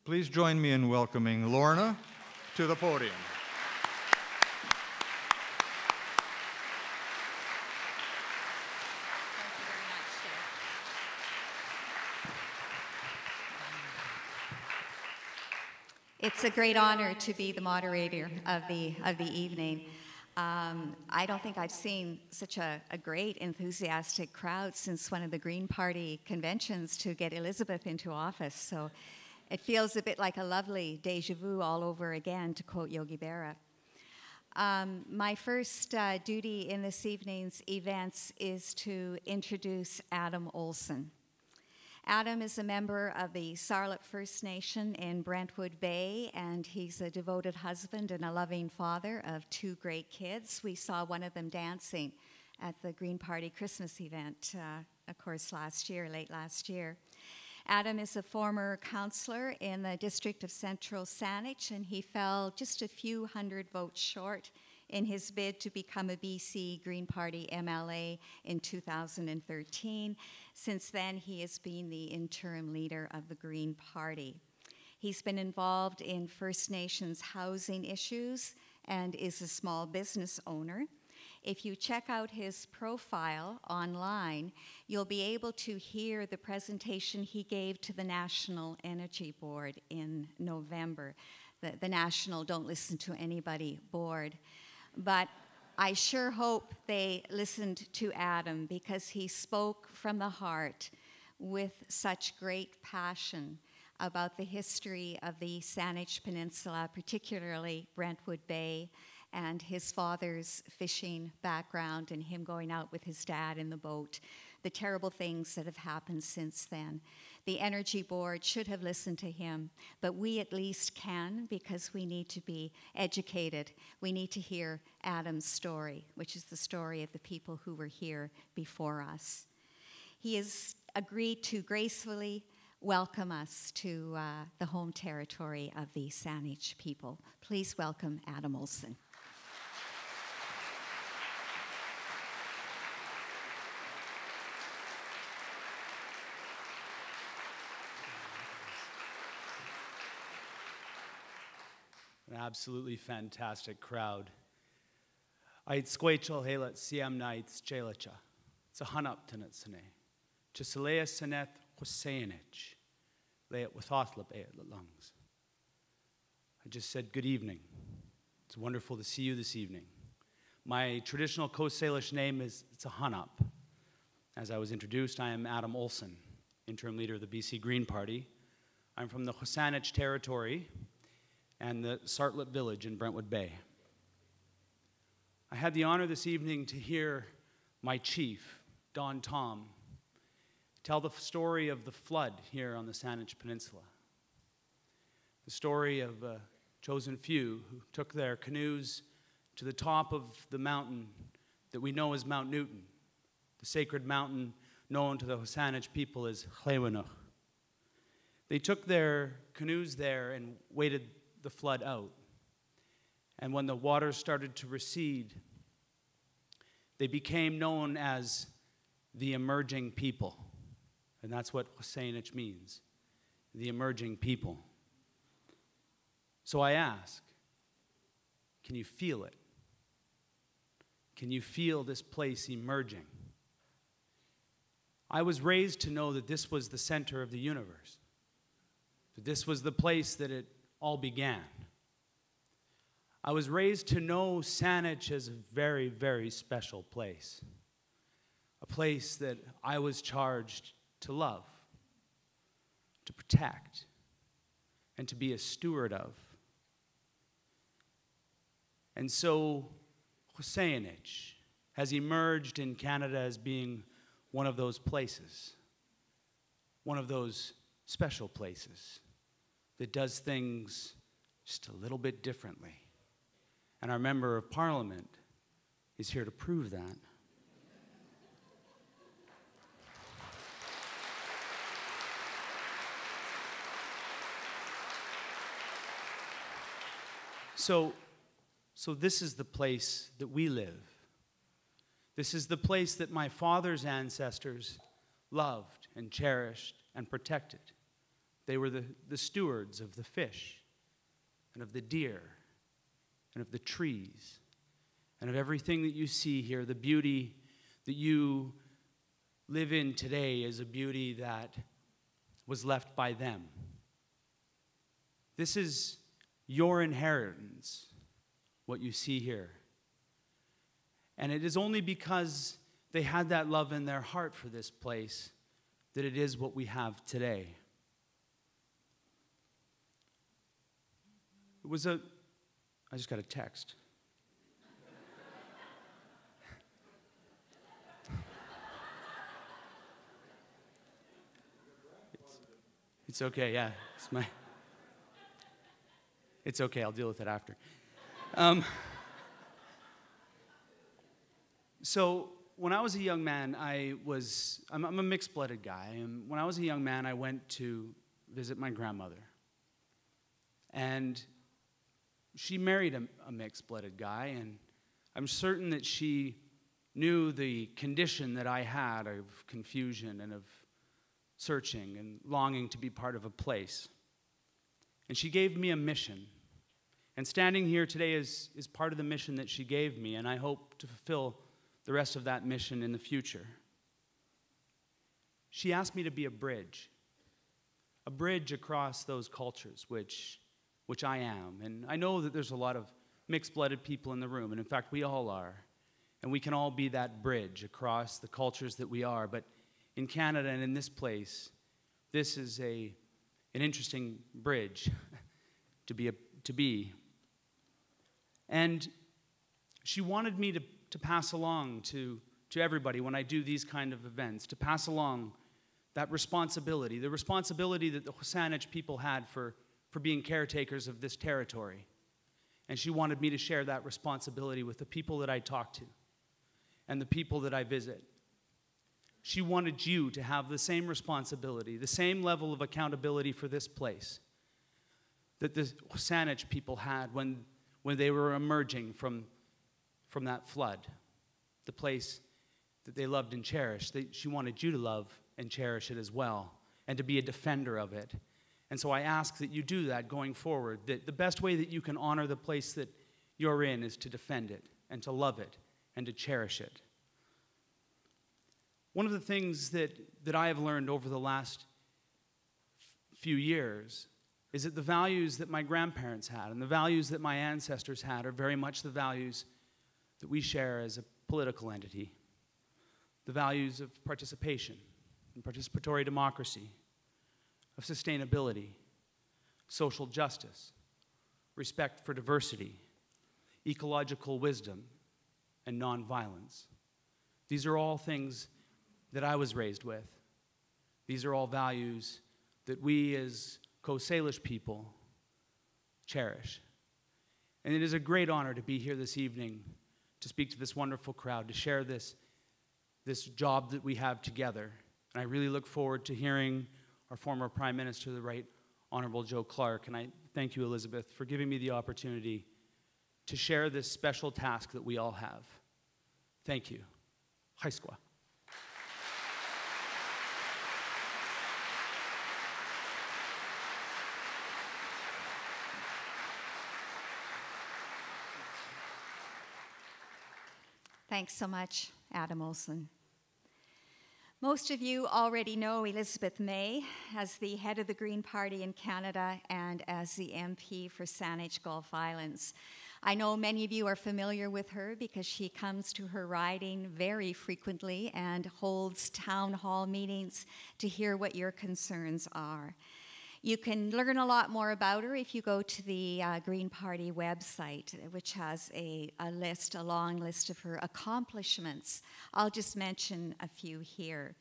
Please join me in welcoming Lorna to the podium. It's a great honor to be the moderator of the evening. I don't think I've seen such a great, enthusiastic crowd since one of the Green Party conventions to get Elizabeth into office. So it feels a bit like a lovely déjà vu all over again, to quote Yogi Berra. My first duty in this evening's events is to introduce Adam Olsen. Adam is a member of the Sarlip First Nation in Brentwood Bay, and he's a devoted husband and a loving father of 2 great kids. We saw one of them dancing at the Green Party Christmas event, of course, late last year. Adam is a former councillor in the district of Central Saanich, and he fell just a few hundred votes short in his bid to become a BC Green Party MLA in 2013. Since then, he has been the interim leader of the Green Party. He's been involved in First Nations housing issues and is a small business owner. If you check out his profile online, you'll be able to hear the presentation he gave to the National Energy Board in November. The National Don't Listen to Anybody board. But I sure hope they listened to Adam, because he spoke from the heart with such great passion about the history of the Saanich Peninsula, particularly Brentwood Bay, and his father's fishing background and him going out with his dad in the boat, the terrible things that have happened since then. The Energy Board should have listened to him, but we at least can, because we need to be educated. We need to hear Adam's story, which is the story of the people who were here before us. He has agreed to gracefully welcome us to the home territory of the Saanich people. Please welcome Adam Olsen. An absolutely fantastic crowd. Ait squachel helat siam nights chelacha. It's a hunup tanatsane. Chisalea seneth Husseinich. Lay it with othlip at lungs. I just said good evening. It's wonderful to see you this evening. My traditional Coast Salish name is it's a hunup. As I was introduced, I am Adam Olsen, interim leader of the BC Green Party. I'm from the Husseinich territory and the Sartlip village in Brentwood Bay. I had the honor this evening to hear my chief, Don Tom, tell the story of the flood here on the Saanich Peninsula. The story of a chosen few who took their canoes to the top of the mountain that we know as Mount Newton, the sacred mountain known to the Husseinich people as Chlewenach. They took their canoes there and waited the flood out. And when the waters started to recede, they became known as the emerging people. And that's what Husseinich means, the emerging people. So I ask, can you feel it? Can you feel this place emerging? I was raised to know that this was the center of the universe, that this was the place that it all began. I was raised to know Saanich as a very, very special place, a place that I was charged to love, to protect, and to be a steward of. And so Husseinich has emerged in Canada as being one of those places, one of those special places that does things just a little bit differently. And our Member of Parliament is here to prove that. So this is the place that we live. This is the place that my father's ancestors loved and cherished and protected. They were the stewards of the fish and of the deer and of the trees and of everything that you see here. The beauty that you live in today is a beauty that was left by them. This is your inheritance, what you see here. And it is only because they had that love in their heart for this place that it is what we have today. I just got a text. It's okay, yeah. It's okay, I'll deal with it after. So when I was a young man, I'm a mixed-blooded guy, and when I was a young man, I went to visit my grandmother. And she married a mixed-blooded guy, and I'm certain that she knew the condition that I had of confusion and of searching and longing to be part of a place. And she gave me a mission. And standing here today is part of the mission that she gave me, and I hope to fulfill the rest of that mission in the future. She asked me to be a bridge across those cultures, which I am. And I know that there's a lot of mixed-blooded people in the room, and in fact, we all are. And we can all be that bridge across the cultures that we are. But in Canada and in this place, this is an interesting bridge to be. And she wanted me to pass along to everybody when I do these kind of events, to pass along that responsibility, the responsibility that the Saanich people had for being caretakers of this territory. And she wanted me to share that responsibility with the people that I talk to and the people that I visit. She wanted you to have the same responsibility, the same level of accountability for this place that the Saanich people had when they were emerging from that flood, the place that they loved and cherished. She wanted you to love and cherish it as well, and to be a defender of it. And so I ask that you do that going forward, that the best way that you can honor the place that you're in is to defend it, and to love it, and to cherish it. One of the things that I have learned over the last few years is that the values that my grandparents had and the values that my ancestors had are very much the values that we share as a political entity. The values of participation and participatory democracy, of sustainability, social justice, respect for diversity, ecological wisdom, and nonviolence. These are all things that I was raised with. These are all values that we as Coast Salish people cherish. And it is a great honor to be here this evening to speak to this wonderful crowd, to share this job that we have together. And I really look forward to hearing our former Prime Minister, the Right Honorable Joe Clark. And I thank you, Elizabeth, for giving me the opportunity to share this special task that we all have. Thank you. Haisqua. Thanks so much, Adam Olsen. Most of you already know Elizabeth May as the head of the Green Party in Canada and as the MP for Saanich Gulf Islands. I know many of you are familiar with her because she comes to her riding very frequently and holds town hall meetings to hear what your concerns are. You can learn a lot more about her if you go to the Green Party website, which has a long list of her accomplishments. I'll just mention a few here.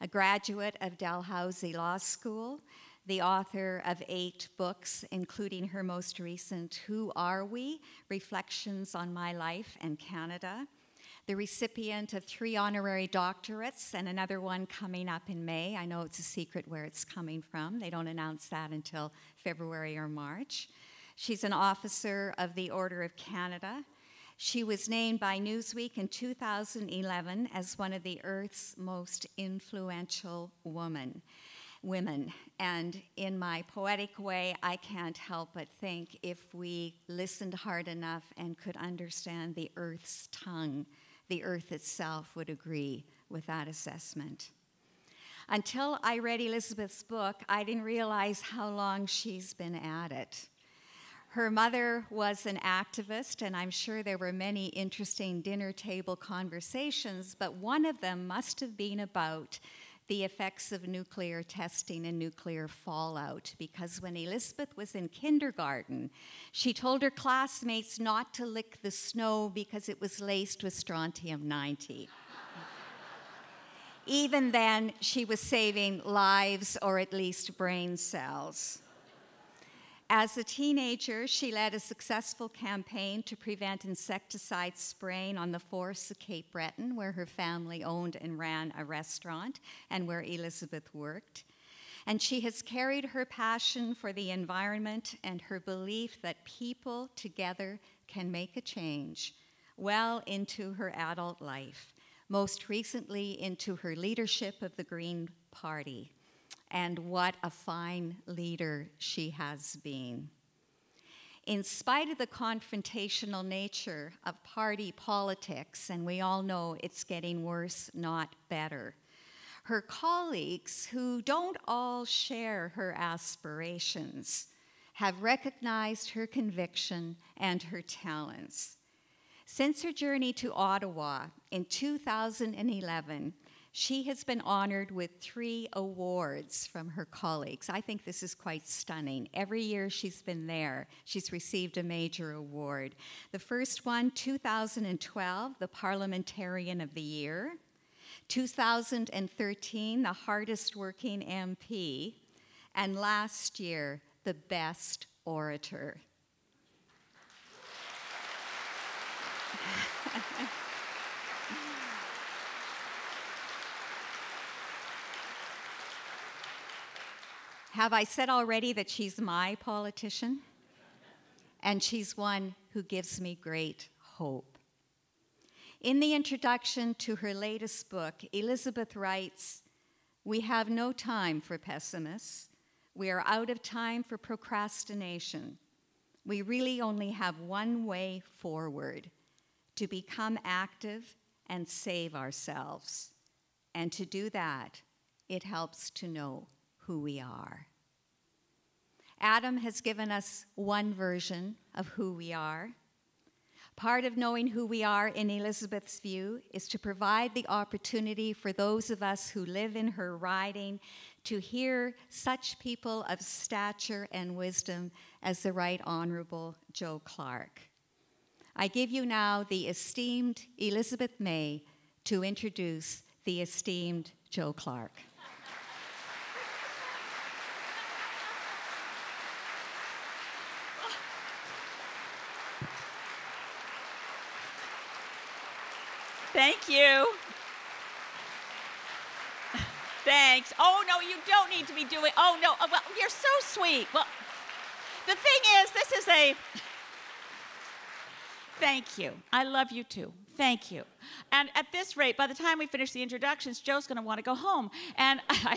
A graduate of Dalhousie Law School, the author of 8 books, including her most recent, Who Are We? Reflections on My Life and Canada. The recipient of 3 honorary doctorates and another one coming up in May. I know it's a secret where it's coming from. They don't announce that until February or March. She's an officer of the Order of Canada. She was named by Newsweek in 2011 as one of the Earth's most influential women. women. And in my poetic way, I can't help but think if we listened hard enough and could understand the Earth's tongue, the Earth itself would agree with that assessment. Until I read Elizabeth's book, I didn't realize how long she's been at it. Her mother was an activist, and I'm sure there were many interesting dinner table conversations, but one of them must have been about the effects of nuclear testing and nuclear fallout, because when Elizabeth was in kindergarten, she told her classmates not to lick the snow because it was laced with strontium-90. Even then, she was saving lives, or at least brain cells. As a teenager, she led a successful campaign to prevent insecticide spraying on the forests of Cape Breton, where her family owned and ran a restaurant and where Elizabeth worked. And she has carried her passion for the environment and her belief that people together can make a change well into her adult life, most recently into her leadership of the Green Party. And what a fine leader she has been. In spite of the confrontational nature of party politics, and we all know it's getting worse, not better, her colleagues, who don't all share her aspirations, have recognized her conviction and her talents. Since her journey to Ottawa in 2011, she has been honored with 3 awards from her colleagues. I think this is quite stunning. Every year she's been there, she's received a major award. The first one, 2012, the Parliamentarian of the Year. 2013, the hardest working MP. And last year, the best orator. Have I said already that she's my politician? And she's one who gives me great hope. In the introduction to her latest book, Elizabeth writes, "We have no time for pessimists. We are out of time for procrastination. We really only have one way forward, to become active and save ourselves. And to do that, it helps to know who we are." Adam has given us one version of who we are. Part of knowing who we are, in Elizabeth's view, is to provide the opportunity for those of us who live in her riding to hear such people of stature and wisdom as the Right Honorable Joe Clark. I give you now the esteemed Elizabeth May to introduce the esteemed Joe Clark. Thank you. Thanks. Oh, no, you don't need to be doing, oh, no, well, you're so sweet. Well, the thing is, this is a, thank you. I love you too. Thank you. And at this rate, by the time we finish the introductions, Joe's going to want to go home. And I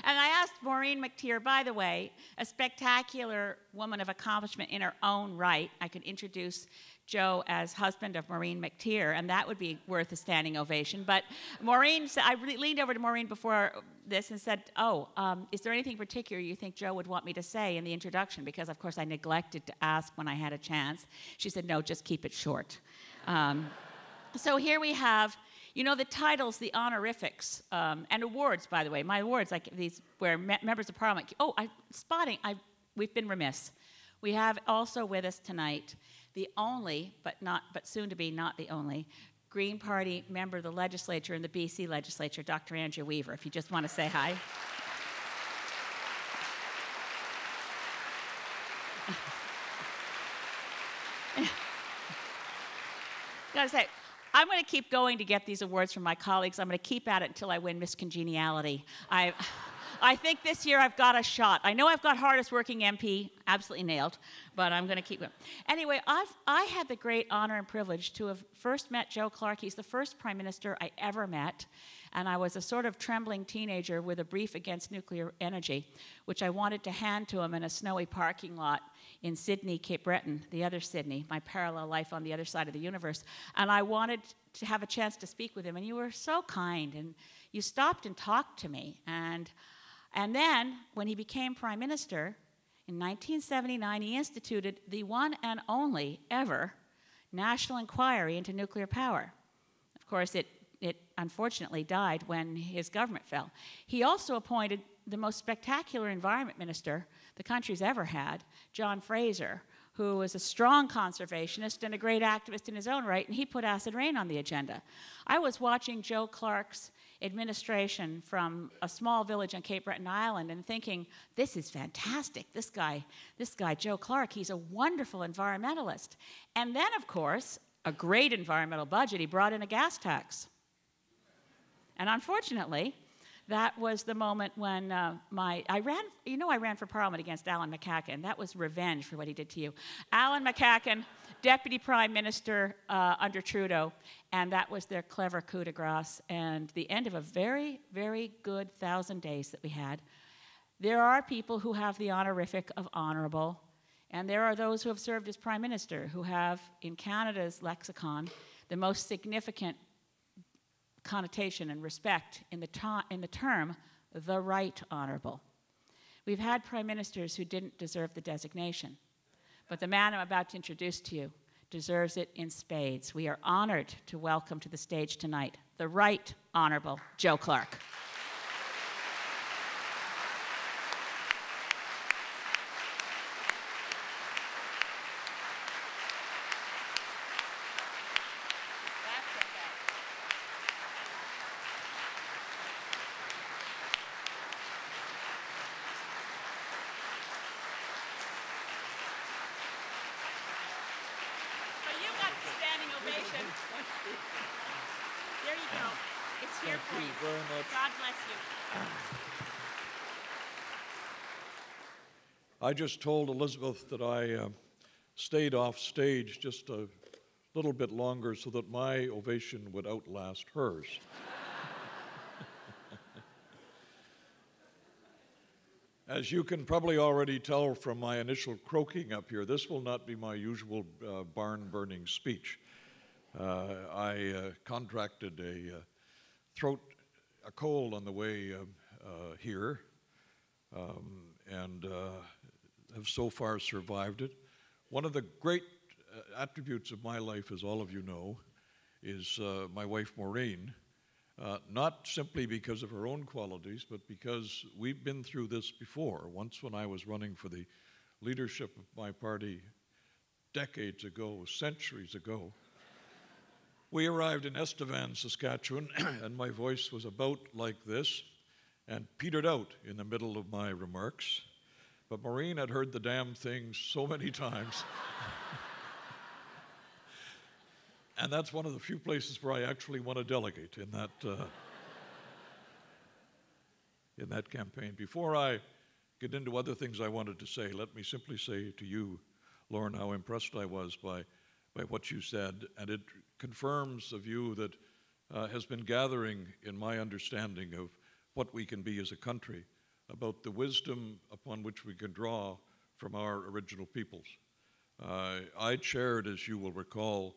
asked Maureen McTeer, by the way, a spectacular woman of accomplishment in her own right. I could introduce Joe as husband of Maureen McTeer, and that would be worth a standing ovation. But Maureen said, I leaned over to Maureen before this and said, is there anything particular you think Joe would want me to say in the introduction? Because, of course, I neglected to ask when I had a chance. She said, no, just keep it short. So here we have, you know, the titles, the honorifics, and awards, by the way. My awards, like these, where members of Parliament, we've been remiss. We have also with us tonight the only, but soon to be not the only, Green Party member of the legislature in the BC legislature, Dr. Andrew Weaver, if you just want to say hi. Gotta say, I'm going to keep going to get these awards from my colleagues. I'm going to keep at it until I win Miss Congeniality. I think this year I've got a shot. I know I've got hardest working MP, absolutely nailed, but I'm going to keep going. Anyway, I had the great honor and privilege to have first met Joe Clark. He's the first prime minister I ever met, and I was a sort of trembling teenager with a brief against nuclear energy, which I wanted to hand to him in a snowy parking lot in Sydney, Cape Breton, the other Sydney, my parallel life on the other side of the universe. And I wanted to have a chance to speak with him, and you were so kind, and you stopped and talked to me. And then, when he became prime minister, in 1979, he instituted the one and only ever national inquiry into nuclear power. Of course, it unfortunately died when his government fell. He also appointed the most spectacular environment minister the country's ever had, John Fraser, who was a strong conservationist and a great activist in his own right, and he put acid rain on the agenda. I was watching Joe Clark's administration from a small village on Cape Breton Island and thinking, this is fantastic. This guy, Joe Clark, he's a wonderful environmentalist. And then, of course, a great environmental budget, he brought in a gas tax. And unfortunately, that was the moment when I ran for Parliament against Alan McCacken. That was revenge for what he did to you. Alan McCacken, Deputy Prime Minister under Trudeau, and that was their clever coup de grace and the end of a very, very good 1,000 days that we had. There are people who have the honorific of honorable, and there are those who have served as Prime Minister who have, in Canada's lexicon, the most significant connotation and respect in the term, the right honorable. We've had prime ministers who didn't deserve the designation, but the man I'm about to introduce to you deserves it in spades. We are honored to welcome to the stage tonight the right honorable Joe Clark. There you go. It's here for you. Thank you very much. God bless you. I just told Elizabeth that I stayed off stage just a little bit longer so that my ovation would outlast hers. As you can probably already tell from my initial croaking up here, this will not be my usual barn-burning speech. I contracted a cold on the way here, and have so far survived it. One of the great attributes of my life, as all of you know, is my wife Maureen, not simply because of her own qualities, but because we've been through this before. Once when I was running for the leadership of my party decades ago, centuries ago, we arrived in Estevan, Saskatchewan, and my voice was about like this and petered out in the middle of my remarks. But Maureen had heard the damn thing so many times. And that's one of the few places where I actually want to delegate in that campaign. Before I get into other things I wanted to say, let me simply say to you, Lauren, how impressed I was by what you said, and it confirms the view that has been gathering in my understanding of what we can be as a country, about the wisdom upon which we can draw from our original peoples. I chaired, as you will recall,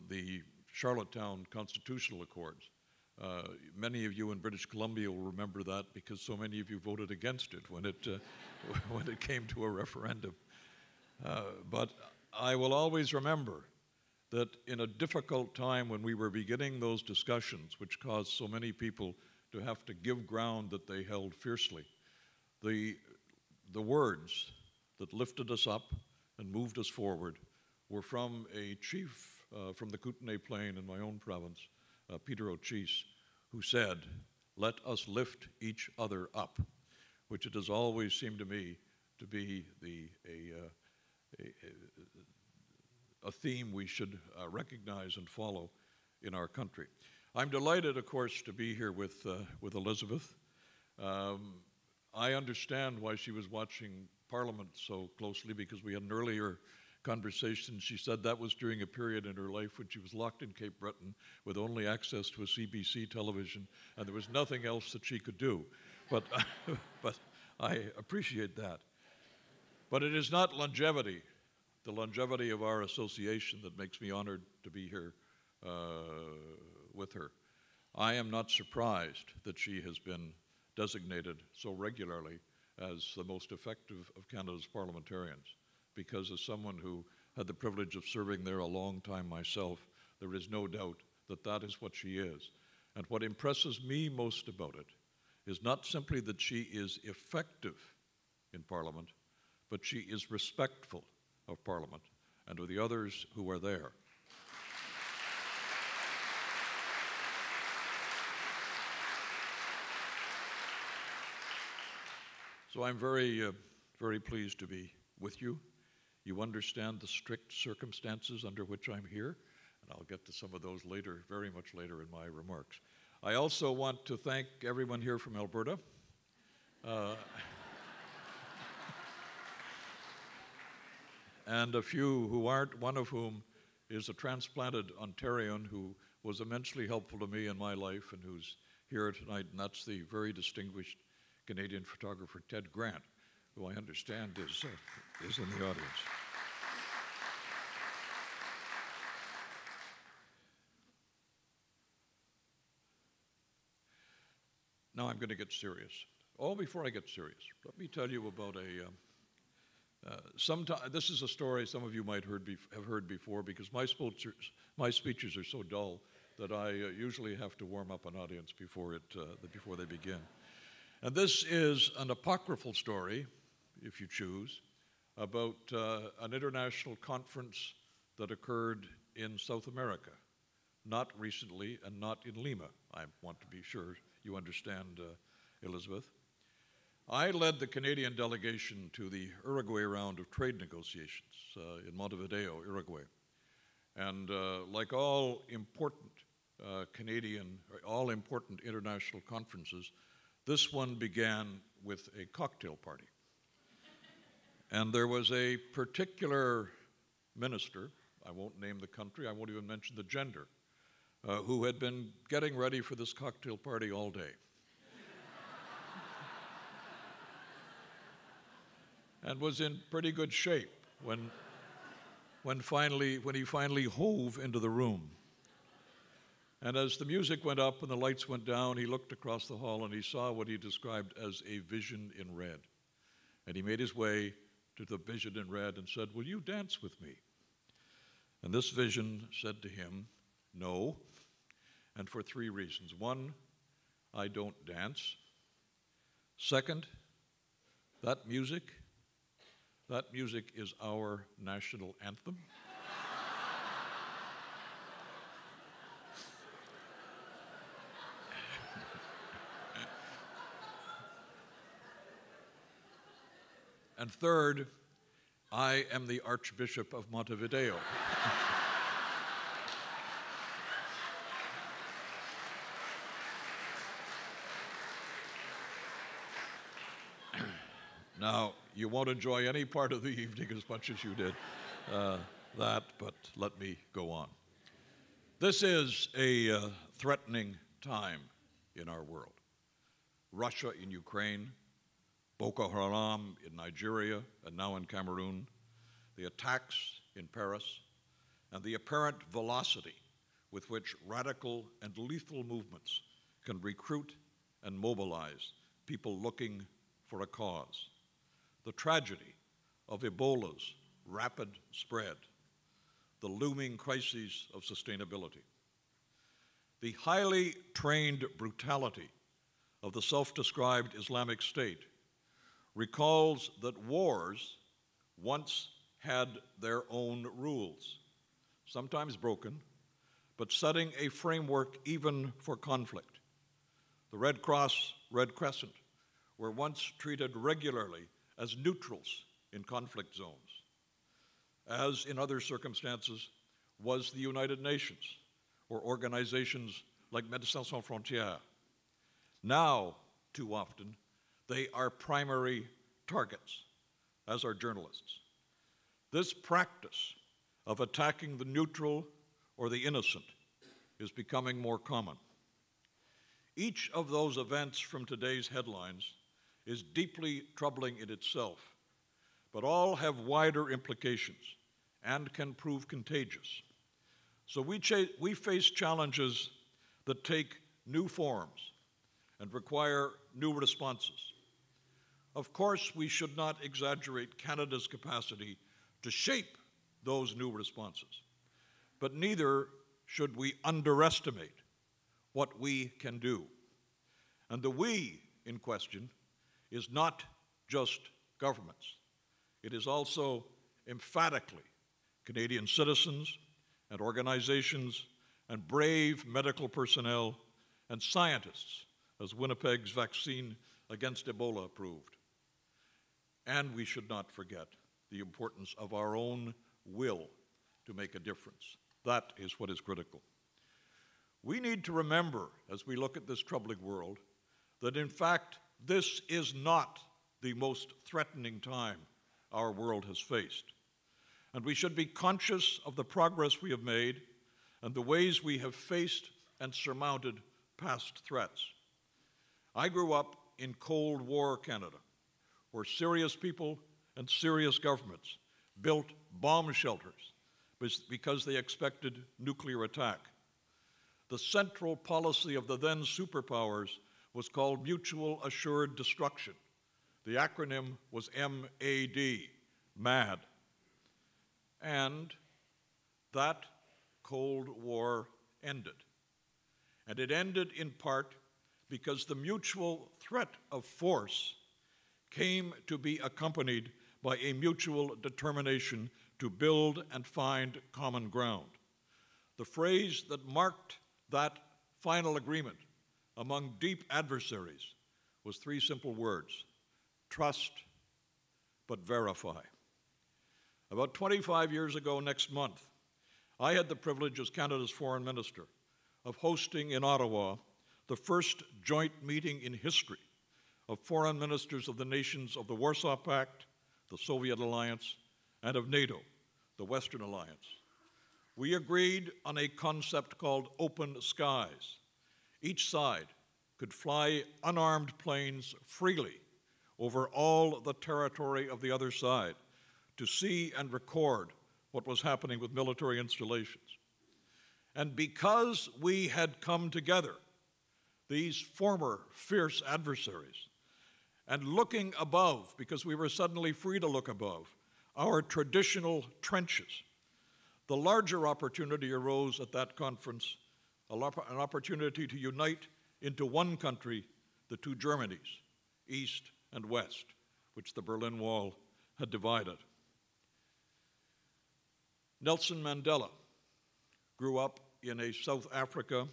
the Charlottetown Constitutional Accords. Many of you in British Columbia will remember that because so many of you voted against it when it came to a referendum. But I will always remember that in a difficult time when we were beginning those discussions, which caused so many people to have to give ground that they held fiercely, the words that lifted us up and moved us forward were from a chief from the Kootenay Plain in my own province, Peter O'Chese, who said, "Let us lift each other up," which it has always seemed to me to be a theme we should recognize and follow in our country. I'm delighted, of course, to be here with Elizabeth. I understand why she was watching Parliament so closely, because we had an earlier conversation. She said that was during a period in her life when she was locked in Cape Breton with only access to a CBC television, and there was nothing else that she could do. But, but I appreciate that. But it is not longevity, the longevity of our association, that makes me honored to be here with her. I am not surprised that she has been designated so regularly as the most effective of Canada's parliamentarians, because as someone who had the privilege of serving there a long time myself, there is no doubt that that is what she is. And what impresses me most about it is not simply that she is effective in Parliament, but she is respectful of Parliament and of the others who are there. So I'm very, very pleased to be with you. You understand the strict circumstances under which I'm here, and I'll get to some of those later, very much later in my remarks. I also want to thank everyone here from Alberta. And a few who aren't, one of whom is a transplanted Ontarian who was immensely helpful to me in my life and who's here tonight, and that's the very distinguished Canadian photographer Ted Grant, who I understand is in the audience. Now I'm going to get serious. Oh, before I get serious, let me tell you about this is a story some of you might have heard before, because my speeches are so dull that I usually have to warm up an audience before they begin. And this is an apocryphal story, if you choose, about an international conference that occurred in South America, not recently and not in Lima. I want to be sure you understand, Elizabeth. I led the Canadian delegation to the Uruguay round of trade negotiations in Montevideo, Uruguay. And like all important international conferences, this one began with a cocktail party. And there was a particular minister, I won't name the country, I won't even mention the gender, who had been getting ready for this cocktail party all day. And was in pretty good shape when he finally hove into the room. And as the music went up and the lights went down, he looked across the hall and he saw what he described as a vision in red. And he made his way to the vision in red and said, "Will you dance with me?" And this vision said to him, "No," and for 3 reasons. 1, I don't dance. 2nd, that music is our national anthem. And 3rd, I am the Archbishop of Montevideo. Now, you won't enjoy any part of the evening as much as you did but let me go on. This is a threatening time in our world. Russia in Ukraine, Boko Haram in Nigeria and now in Cameroon, the attacks in Paris, and the apparent velocity with which radical and lethal movements can recruit and mobilize people looking for a cause. The tragedy of Ebola's rapid spread, the looming crises of sustainability, the highly trained brutality of the self-described Islamic State recalls that wars once had their own rules, sometimes broken, but setting a framework even for conflict. The Red Cross, Red Crescent were once treated regularly as neutrals in conflict zones, as in other circumstances was the United Nations or organizations like Médecins Sans Frontières. Now, too often, they are primary targets, as are journalists. This practice of attacking the neutral or the innocent is becoming more common. Each of those events from today's headlines is deeply troubling in itself, but all have wider implications and can prove contagious. So we face challenges that take new forms and require new responses. Of course, we should not exaggerate Canada's capacity to shape those new responses, but neither should we underestimate what we can do. And the we in question is not just governments. It is also emphatically Canadian citizens and organizations and brave medical personnel and scientists, as Winnipeg's vaccine against Ebola proved. And we should not forget the importance of our own will to make a difference. That is what is critical. We need to remember, as we look at this troubling world, that in fact, this is not the most threatening time our world has faced. And we should be conscious of the progress we have made and the ways we have faced and surmounted past threats. I grew up in Cold War Canada, where serious people and serious governments built bomb shelters because they expected nuclear attack. The central policy of the then superpowers was called Mutual Assured Destruction. The acronym was MAD, MAD. And that Cold War ended. And it ended in part because the mutual threat of force came to be accompanied by a mutual determination to build and find common ground. The phrase that marked that final agreement among deep adversaries was three simple words: trust but verify. About 25 years ago next month, I had the privilege as Canada's Foreign Minister of hosting in Ottawa the first joint meeting in history of foreign ministers of the nations of the Warsaw Pact, the Soviet Alliance, and of NATO, the Western Alliance. We agreed on a concept called open skies. Each side could fly unarmed planes freely over all the territory of the other side to see and record what was happening with military installations. And because we had come together, these former fierce adversaries, and looking above, because we were suddenly free to look above, our traditional trenches, the larger opportunity arose at that conference, an opportunity to unite into one country the two Germanys, East and West, which the Berlin Wall had divided. Nelson Mandela grew up in a South Africa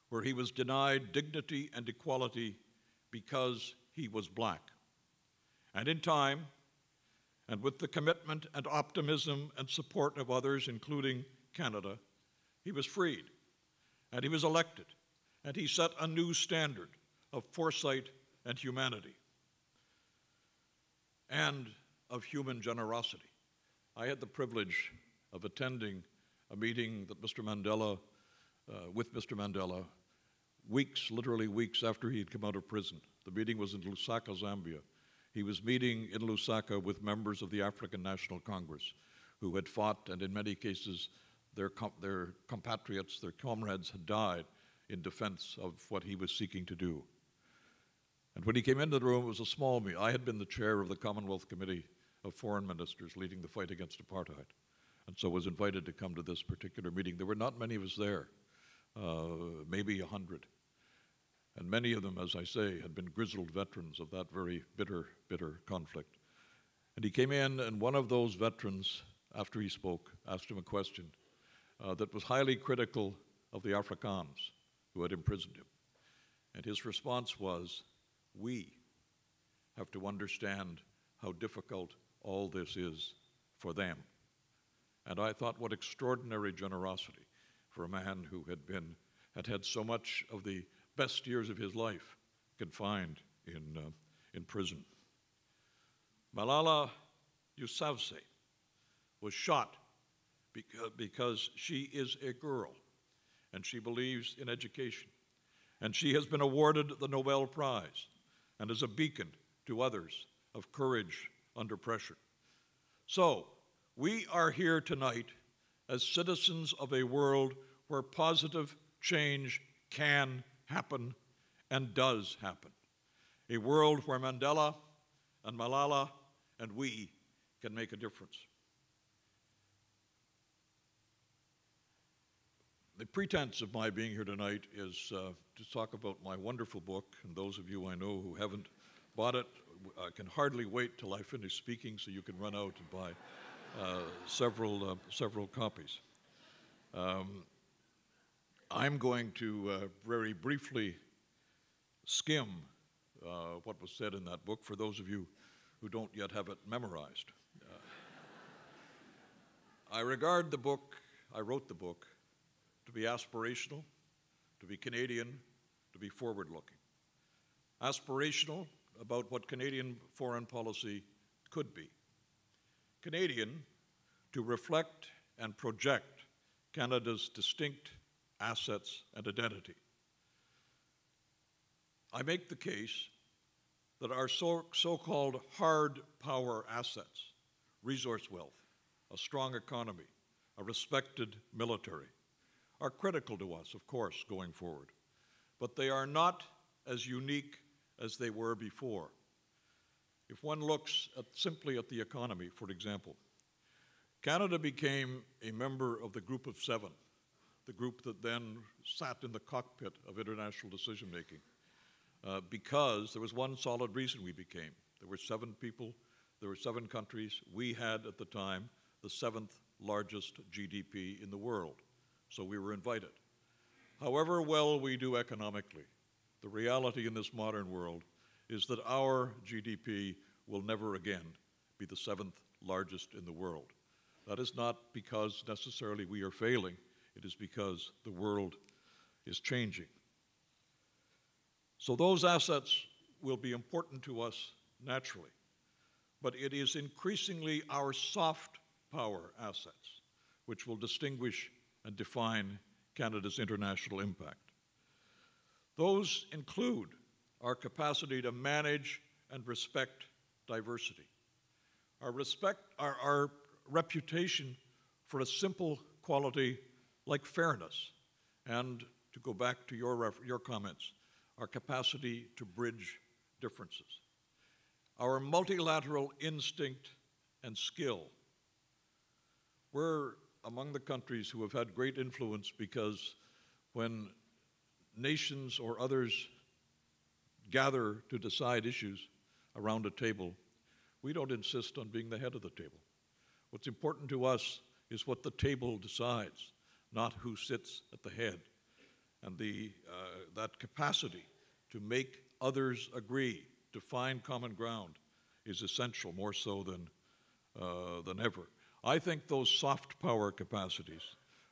where he was denied dignity and equality because he was black. And in time, and with the commitment and optimism and support of others, including Canada, he was freed, and he was elected, and he set a new standard of foresight and humanity, and of human generosity. I had the privilege of attending a meeting that with Mr. Mandela, literally weeks after he had come out of prison. The meeting was in Lusaka, Zambia. He was meeting in Lusaka with members of the African National Congress who had fought, and in many cases, their compatriots, their comrades had died in defense of what he was seeking to do. And when he came into the room, it was a small meeting. I had been the chair of the Commonwealth Committee of Foreign Ministers leading the fight against apartheid, and so was invited to come to this particular meeting. There were not many of us there, maybe 100. And many of them, as I say, had been grizzled veterans of that very bitter, bitter conflict. And he came in, and one of those veterans, after he spoke, asked him a question that was highly critical of the Afrikaans who had imprisoned him. And his response was, "We have to understand how difficult all this is for them." And I thought, what extraordinary generosity for a man who had had so much of the best years of his life confined in prison. Malala Yousafzai was shot because she is a girl and she believes in education. And she has been awarded the Nobel Prize and is a beacon to others of courage under pressure. So, we are here tonight as citizens of a world where positive change can happen and does happen. A world where Mandela and Malala and we can make a difference. The pretense of my being here tonight is to talk about my wonderful book, and those of you I know who haven't bought it, I can hardly wait till I finish speaking so you can run out and buy several copies. I'm going to very briefly skim what was said in that book for those of you who don't yet have it memorized. I regard the book, I wrote the book, to be aspirational, to be Canadian, to be forward-looking. Aspirational about what Canadian foreign policy could be. Canadian, to reflect and project Canada's distinct assets and identity. I make the case that our so-called hard power assets, resource wealth, a strong economy, a respected military, are critical to us, of course, going forward. But they are not as unique as they were before. If one looks simply at the economy, for example, Canada became a member of the Group of Seven, the group that then sat in the cockpit of international decision-making, because there was one solid reason we became. There were 7 people, there were 7 countries. We had, at the time, the 7th largest GDP in the world, so we were invited. However well we do economically, the reality in this modern world is that our GDP will never again be the 7th largest in the world. That is not because necessarily we are failing, it is because the world is changing. So those assets will be important to us naturally, but it is increasingly our soft power assets which will distinguish and define Canada's international impact. Those include our capacity to manage and respect diversity, our reputation for a simple quality like fairness, and to go back to your comments, our capacity to bridge differences, our multilateral instinct and skill. We're among the countries who have had great influence because when nations or others gather to decide issues around a table, we don't insist on being the head of the table. What's important to us is what the table decides, not who sits at the head. And that capacity to make others agree, to find common ground, is essential, more so than ever. I think those soft power capacities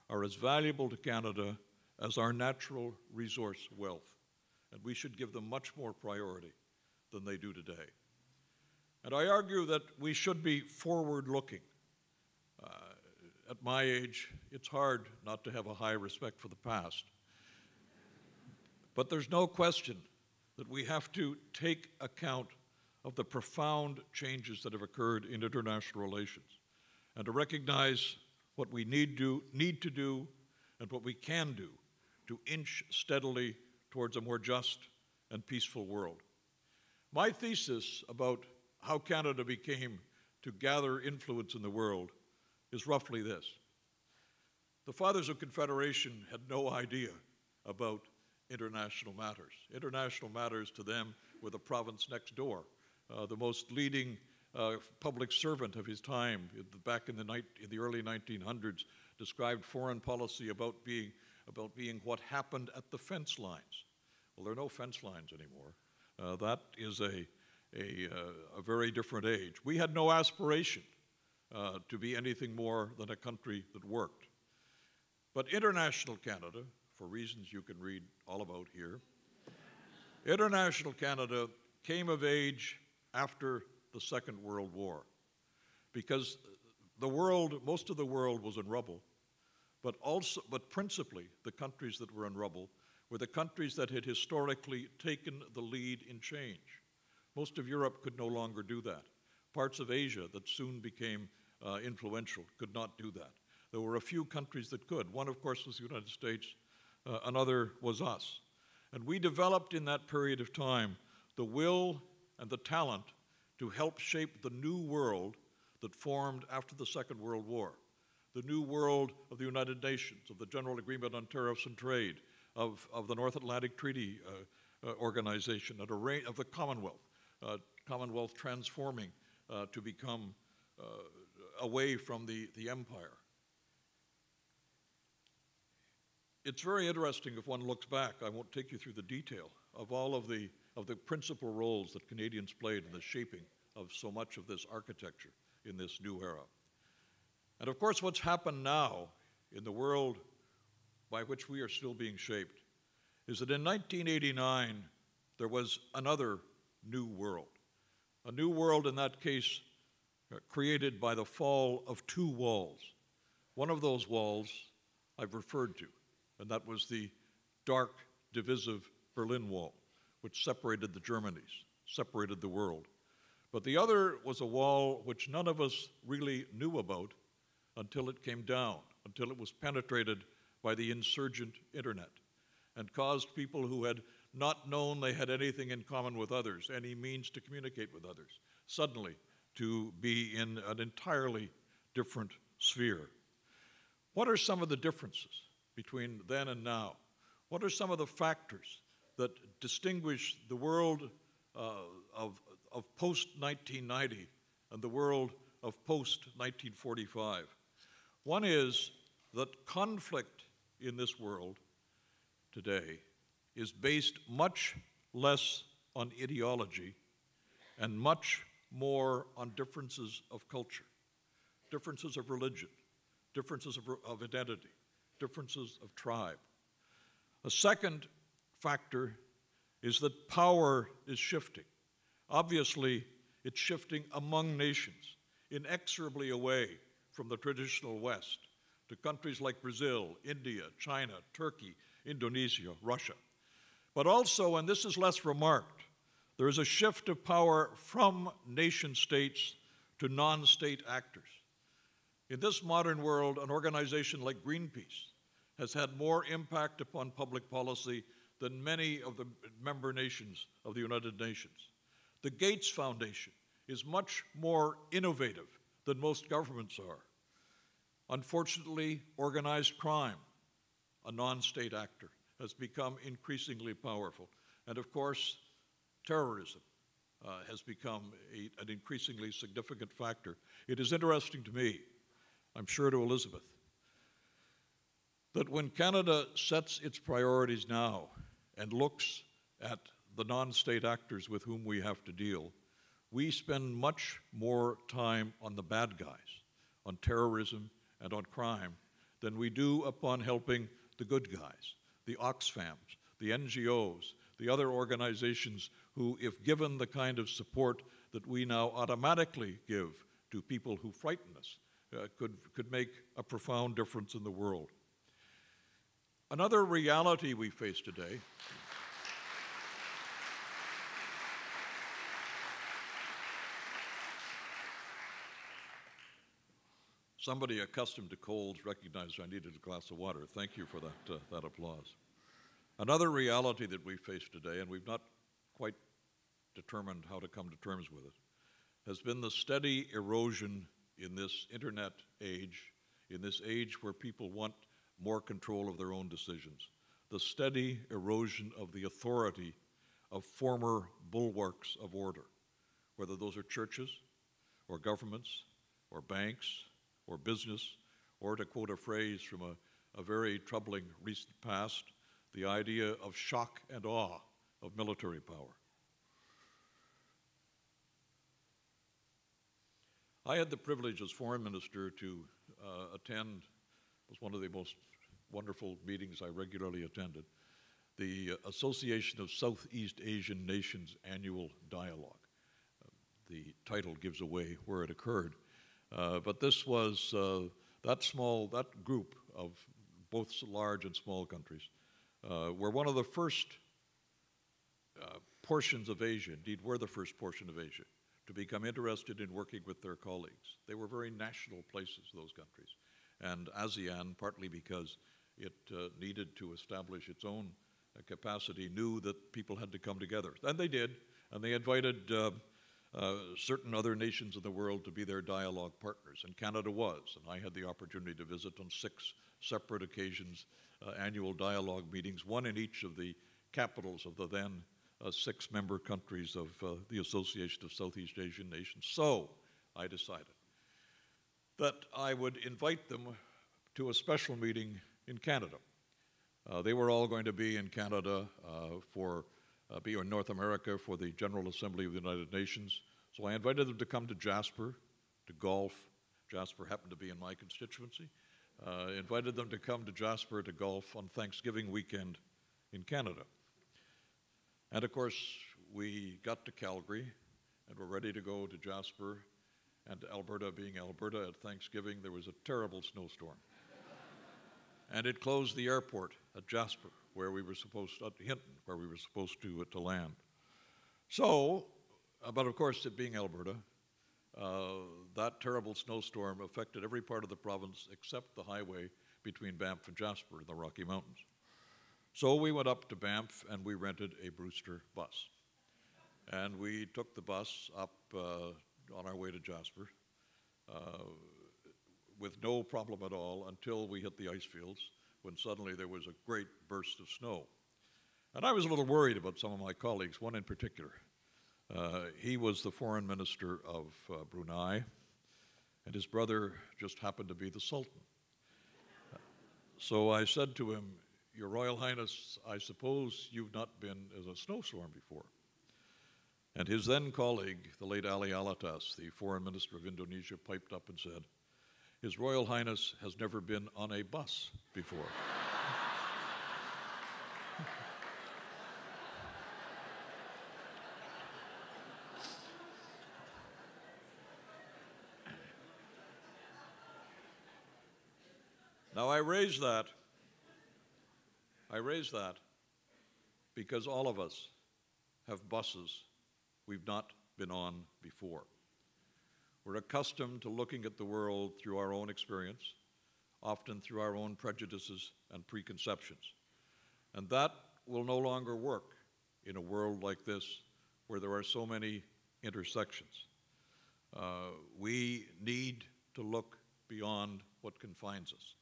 are as valuable to Canada as our natural resource wealth, and we should give them much more priority than they do today. And I argue that we should be forward-looking. At my age, it's hard not to have a high respect for the past. But there's no question that we have to take account of the profound changes that have occurred in international relations, and to recognize what we need to do and what we can do to inch steadily towards a more just and peaceful world. My thesis about how Canada became to gather influence in the world is roughly this. The Fathers of Confederation had no idea about international matters. International matters to them were the province next door. The most leading public servant of his time back in the early 1900s described foreign policy about being what happened at the fence lines. Well, there are no fence lines anymore. That is a very different age. We had no aspiration to be anything more than a country that worked. But international Canada, for reasons you can read all about here, International Canada came of age after the Second World War because the world, most of the world was in rubble, but principally the countries that were in rubble were the countries that had historically taken the lead in change. Most of Europe could no longer do that. Parts of Asia that soon became influential could not do that. There were a few countries that could. One, of course, was the United States. Another was us. And we developed in that period of time the will and the talent to help shape the new world that formed after the Second World War. The new world of the United Nations, of the General Agreement on Tariffs and Trade, of the North Atlantic Treaty Organization, of the Commonwealth, Commonwealth transforming to become away from the empire. It's very interesting if one looks back. I won't take you through the detail of all of the principal roles that Canadians played in the shaping of so much of this architecture in this new era. And of course, what's happened now in the world by which we are still being shaped is that in 1989, there was another new world. A new world, in that case, created by the fall of two walls. One of those walls I've referred to, and that was the dark, divisive Berlin Wall, which separated the Germanys, separated the world. But the other was a wall which none of us really knew about until it came down, until it was penetrated by the insurgent internet and caused people who had not known they had anything in common with others, any means to communicate with others, suddenly to be in an entirely different sphere. What are some of the differences between then and now? What are some of the factors that distinguish the world of post-1990 and the world of post-1945? One is that conflict in this world today is based much less on ideology and much more on differences of culture, differences of religion, differences of identity, differences of tribe. A second factor is that power is shifting. Obviously, it's shifting among nations, inexorably away from the traditional West to countries like Brazil, India, China, Turkey, Indonesia, Russia. But also, and this is less remarked, there is a shift of power from nation states to non-state actors. In this modern world, an organization like Greenpeace has had more impact upon public policy than many of the member nations of the United Nations. The Gates Foundation is much more innovative than most governments are. Unfortunately, organized crime, a non-state actor, has become increasingly powerful. And of course, terrorism has become an increasingly significant factor. It is interesting to me, I'm sure to Elizabeth, that when Canada sets its priorities now and looks at the non-state actors with whom we have to deal, we spend much more time on the bad guys, on terrorism and on crime, than we do upon helping the good guys, the Oxfams, the NGOs, the other organizations who, if given the kind of support that we now automatically give to people who frighten us, could make a profound difference in the world. Another reality we face today somebody accustomed to colds recognized I needed a glass of water. Thank you for that applause. Another reality that we face today, and we've not quite determined how to come to terms with it, has been the steady erosion in this internet age, in this age where people want more control of their own decisions, the steady erosion of the authority of former bulwarks of order, whether those are churches or governments or banks or business, or to quote a phrase from a very troubling recent past, the idea of shock and awe of military power. I had the privilege as foreign minister to attend, it was one of the most wonderful meetings I regularly attended, the Association of Southeast Asian Nations Annual Dialogue. The title gives away where it occurred. But this was that group of both large and small countries were one of the first portions of Asia, indeed were the first portion of Asia, to become interested in working with their colleagues. They were very national places, those countries. And ASEAN, partly because it needed to establish its own capacity, knew that people had to come together. And they did, and they invited certain other nations of the world to be their dialogue partners, and Canada was. And I had the opportunity to visit on 6 separate occasions annual dialogue meetings, one in each of the capitals of the then 6 member countries of the Association of Southeast Asian Nations. So I decided that I would invite them to a special meeting in Canada. They were all going to be in Canada be in North America for the General Assembly of the United Nations. So I invited them to come to Jasper, to golf. Jasper happened to be in my constituency. Invited them to come to Jasper to golf on Thanksgiving weekend in Canada. And of course, we got to Calgary and were ready to go to Jasper. And Alberta, being Alberta, at Thanksgiving, there was a terrible snowstorm. And it closed the airport at Jasper, where we were supposed to, at Hinton, where we were supposed to land. So, but of course, it being Alberta, that terrible snowstorm affected every part of the province except the highway between Banff and Jasper in the Rocky Mountains. So we went up to Banff and we rented a Brewster bus. And we took the bus up on our way to Jasper with no problem at all until we hit the ice fields, when suddenly there was a great burst of snow. And I was a little worried about some of my colleagues, one in particular. He was the foreign minister of Brunei, and his brother just happened to be the Sultan. So I said to him, "Your Royal Highness, I suppose you've not been in a snowstorm before." And his then colleague, the late Ali Alatas, the foreign minister of Indonesia, piped up and said, "His Royal Highness has never been on a bus before." Now I raise that because all of us have buses we've not been on before. We're accustomed to looking at the world through our own experience, often through our own prejudices and preconceptions. And that will no longer work in a world like this where there are so many intersections. We need to look beyond what confines us.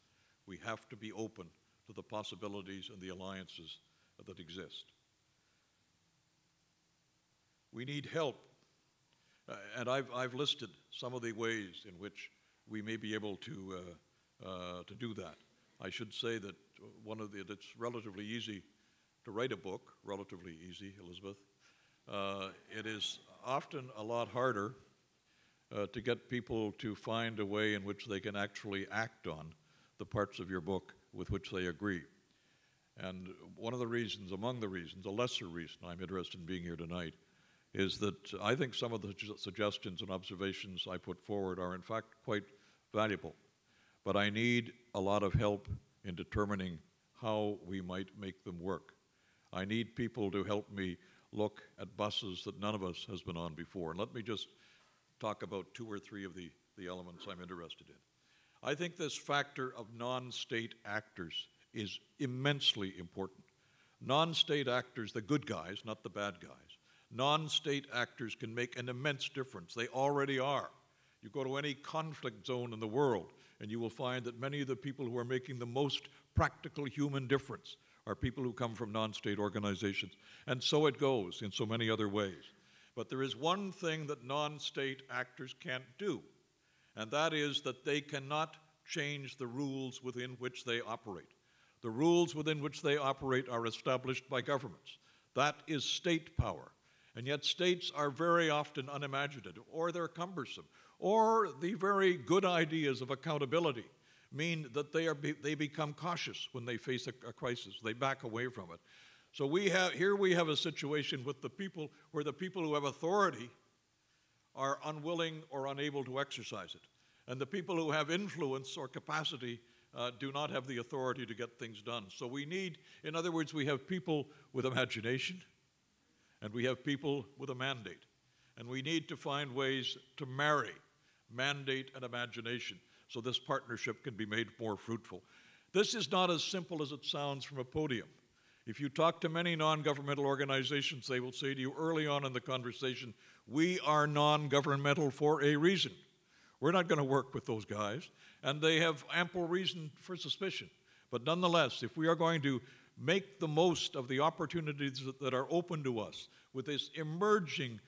We have to be open to the possibilities and the alliances that exist. We need help. And I've listed some of the ways in which we may be able to do that. I should say that it's relatively easy to write a book, relatively easy, Elizabeth. It is often a lot harder to get people to find a way in which they can actually act on the parts of your book with which they agree. And one of the reasons, among the reasons, a lesser reason I'm interested in being here tonight, is that I think some of the suggestions and observations I put forward are in fact quite valuable. But I need a lot of help in determining how we might make them work. I need people to help me look at buses that none of us has been on before. And let me just talk about 2 or 3 of the elements I'm interested in. I think this factor of non-state actors is immensely important. Non-state actors, the good guys, not the bad guys, non-state actors can make an immense difference. They already are. You go to any conflict zone in the world, and you will find that many of the people who are making the most practical human difference are people who come from non-state organizations. And so it goes in so many other ways. But there is one thing that non-state actors can't do, and that is that they cannot change the rules within which they operate. The rules within which they operate are established by governments. That is state power. And yet states are very often unimaginative, or they're cumbersome, or the very good ideas of accountability mean that they become cautious when they face a crisis. They back away from it. So here we have a situation with the people where the people who have authority are unwilling or unable to exercise it. And the people who have influence or capacity do not have the authority to get things done. So we need, in other words, we have people with imagination, and we have people with a mandate. And we need to find ways to marry mandate and imagination so this partnership can be made more fruitful. This is not as simple as it sounds from a podium. If you talk to many non-governmental organizations, they will say to you early on in the conversation, we are non-governmental for a reason. We're not going to work with those guys, and they have ample reason for suspicion. But nonetheless, if we are going to make the most of the opportunities that are open to us with this emerging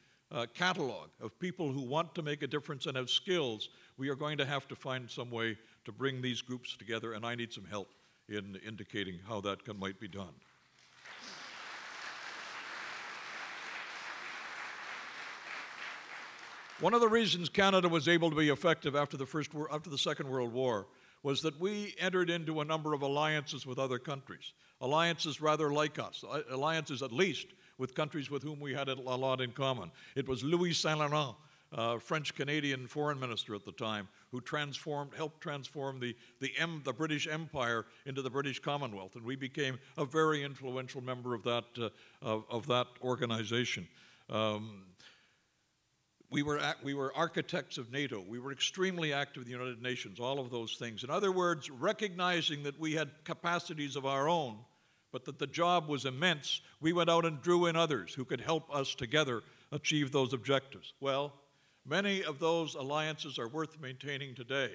catalog of people who want to make a difference and have skills, we are going to have to find some way to bring these groups together, and I need some help in indicating how that might be done. One of the reasons Canada was able to be effective after the Second World War was that we entered into a number of alliances with other countries, alliances rather like us, alliances at least with countries with whom we had a lot in common. It was Louis Saint-Laurent, French-Canadian foreign minister at the time, who helped transform the British Empire into the British Commonwealth, and we became a very influential member of that organization. We were architects of NATO. We were extremely active in the United Nations, all of those things. In other words, recognizing that we had capacities of our own, but that the job was immense, we went out and drew in others who could help us together achieve those objectives. Well, many of those alliances are worth maintaining today,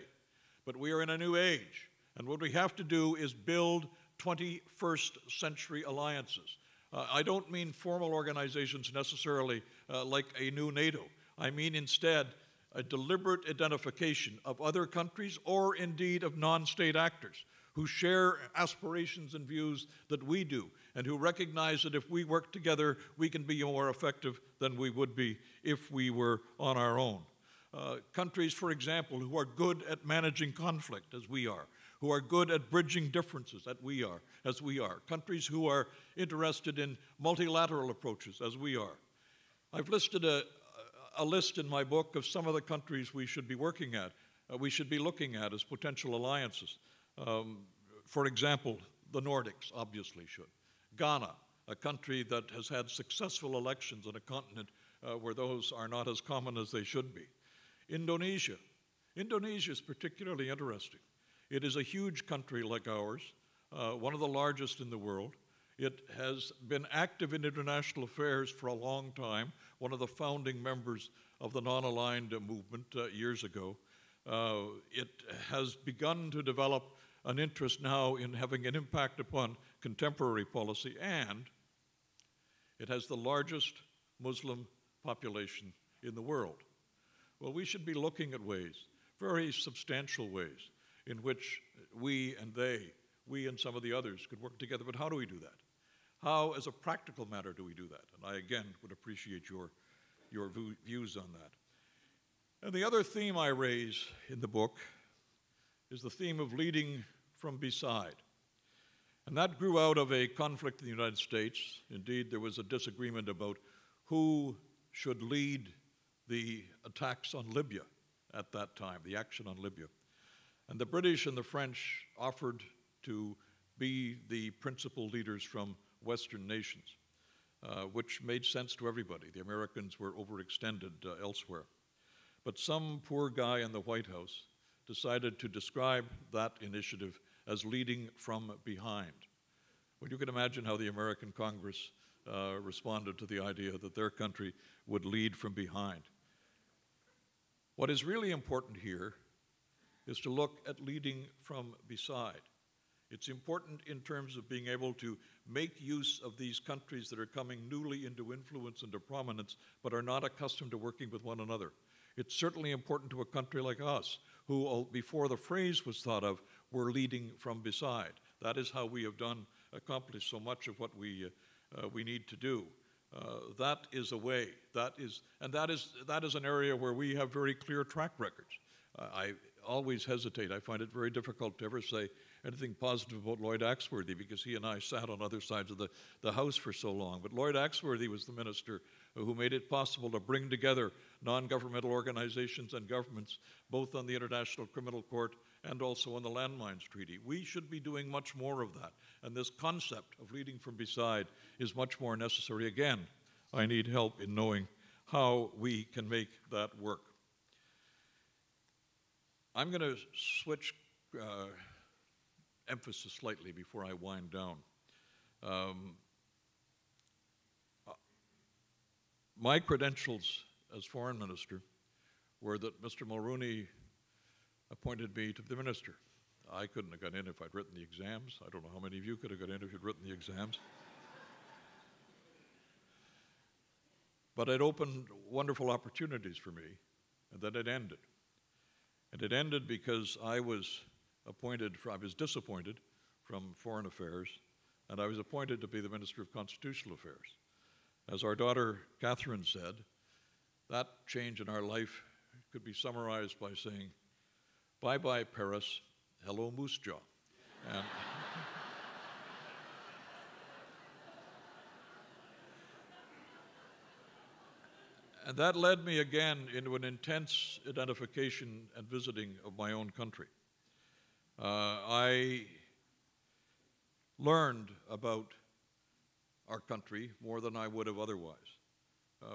but we are in a new age, and what we have to do is build 21st century alliances. I don't mean formal organizations necessarily like a new NATO. I mean instead a deliberate identification of other countries or indeed of non-state actors who share aspirations and views that we do and who recognize that if we work together, we can be more effective than we would be if we were on our own. Countries, for example, who are good at managing conflict, as we are, who are good at bridging differences, as we are. Countries who are interested in multilateral approaches, as we are. I've listed a list in my book of some of the countries we should be working at, we should be looking at as potential alliances. For example, the Nordics obviously should. Ghana, a country that has had successful elections on a continent where those are not as common as they should be. Indonesia. Indonesia is particularly interesting. It is a huge country like ours, one of the largest in the world. It has been active in international affairs for a long time, one of the founding members of the non-aligned movement years ago. It has begun to develop an interest now in having an impact upon contemporary policy, and it has the largest Muslim population in the world. Well, we should be looking at ways, very substantial ways, in which we and they, we and some of the others could work together. But how do we do that? How, as a practical matter, do we do that? And I, again, would appreciate your views on that. And the other theme I raise in the book is the theme of leading from beside. And that grew out of a conflict in the United States. Indeed, there was a disagreement about who should lead the attacks on Libya at that time, the action on Libya. And the British and the French offered to be the principal leaders from Western nations, which made sense to everybody. The Americans were overextended elsewhere. But some poor guy in the White House decided to describe that initiative as leading from behind. Well, you can imagine how the American Congress responded to the idea that their country would lead from behind. What is really important here is to look at leading from beside. It's important in terms of being able to make use of these countries that are coming newly into influence and to prominence, but are not accustomed to working with one another. It's certainly important to a country like us, who, before the phrase was thought of, were leading from beside. That is how we have accomplished so much of what we need to do. That is a way. That is an area where we have very clear track records. always hesitate. I find it very difficult to ever say anything positive about Lloyd Axworthy because he and I sat on other sides of the House for so long. But Lloyd Axworthy was the minister who made it possible to bring together non-governmental organizations and governments, both on the International Criminal Court and also on the Landmines Treaty. We should be doing much more of that. And this concept of leading from beside is much more necessary. Again, I need help in knowing how we can make that work. I'm going to switch emphasis slightly before I wind down. My credentials as foreign minister were that Mr. Mulroney appointed me to the minister. I couldn't have got in if I'd written the exams. I don't know how many of you could have got in if you'd written the exams. But it opened wonderful opportunities for me, and then it ended. And it ended because I was disappointed from Foreign Affairs, and I was appointed to be the Minister of Constitutional Affairs. As our daughter Catherine said, that change in our life could be summarized by saying, bye-bye Paris, hello Moose Jaw. And that led me again into an intense identification and visiting of my own country. I learned about our country more than I would have otherwise.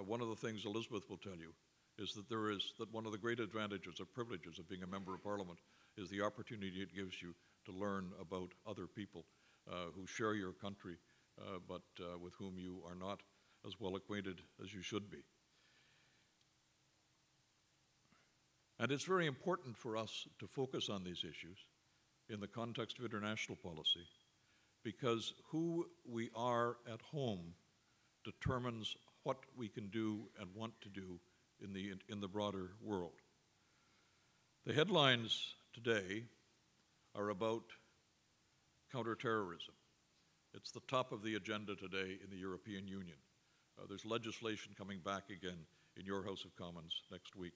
One of the things Elizabeth will tell you is that one of the great advantages or privileges of being a member of Parliament is the opportunity it gives you to learn about other people who share your country, but with whom you are not as well acquainted as you should be. And it's very important for us to focus on these issues in the context of international policy, because who we are at home determines what we can do and want to do in the broader world. The headlines today are about counterterrorism. It's the top of the agenda today in the European Union. There's legislation coming back again in your House of Commons next week.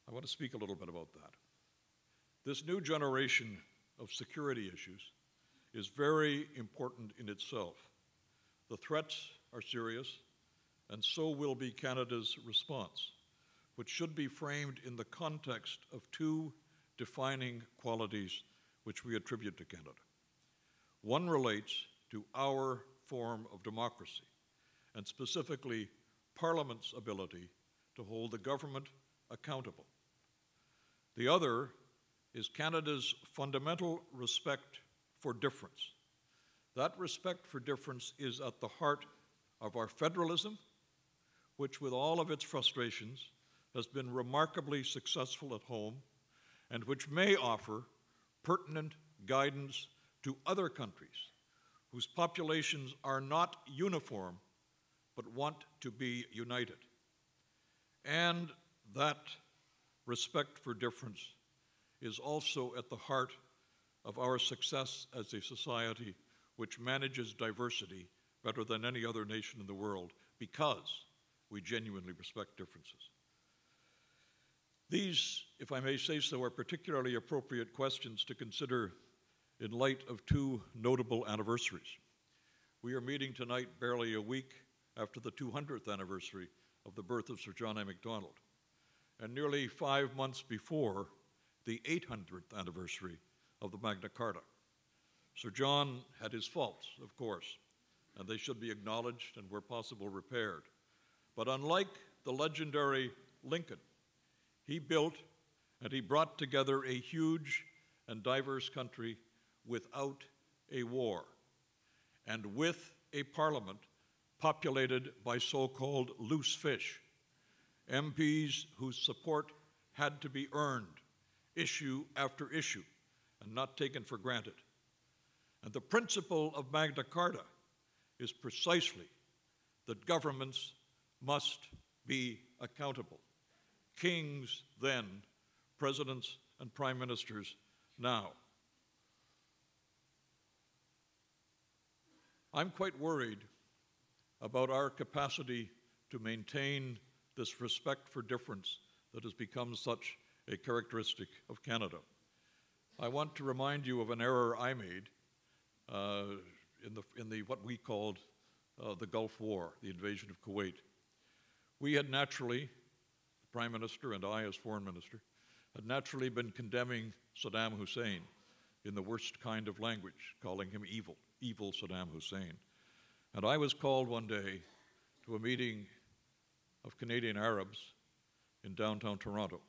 I want to speak a little bit about that. This new generation of security issues is very important in itself. The threats are serious, and so will be Canada's response, which should be framed in the context of two defining qualities which we attribute to Canada. One relates to our form of democracy, and specifically Parliament's ability to hold the government accountable. The other is Canada's fundamental respect for difference. That respect for difference is at the heart of our federalism, which with all of its frustrations has been remarkably successful at home, and which may offer pertinent guidance to other countries whose populations are not uniform but want to be united. And that respect for difference is also at the heart of our success as a society which manages diversity better than any other nation in the world, because we genuinely respect differences. These, if I may say so, are particularly appropriate questions to consider in light of two notable anniversaries. We are meeting tonight barely a week after the 200th anniversary of the birth of Sir John A. Macdonald, and nearly 5 months before the 800th anniversary of the Magna Carta. Sir John had his faults, of course, and they should be acknowledged and, where possible, repaired. But unlike the legendary Lincoln, he built and he brought together a huge and diverse country without a war, and with a parliament populated by so-called loose fish, MPs whose support had to be earned, issue after issue, and not taken for granted. And the principle of Magna Carta is precisely that governments must be accountable. Kings then, presidents and prime ministers now. I'm quite worried about our capacity to maintain this respect for difference that has become such a characteristic of Canada. I want to remind you of an error I made in what we called the Gulf War, the invasion of Kuwait. We had naturally, the Prime Minister and I as Foreign Minister, had naturally been condemning Saddam Hussein in the worst kind of language, calling him evil, evil Saddam Hussein. And I was called one day to a meeting of Canadian Arabs in downtown Toronto,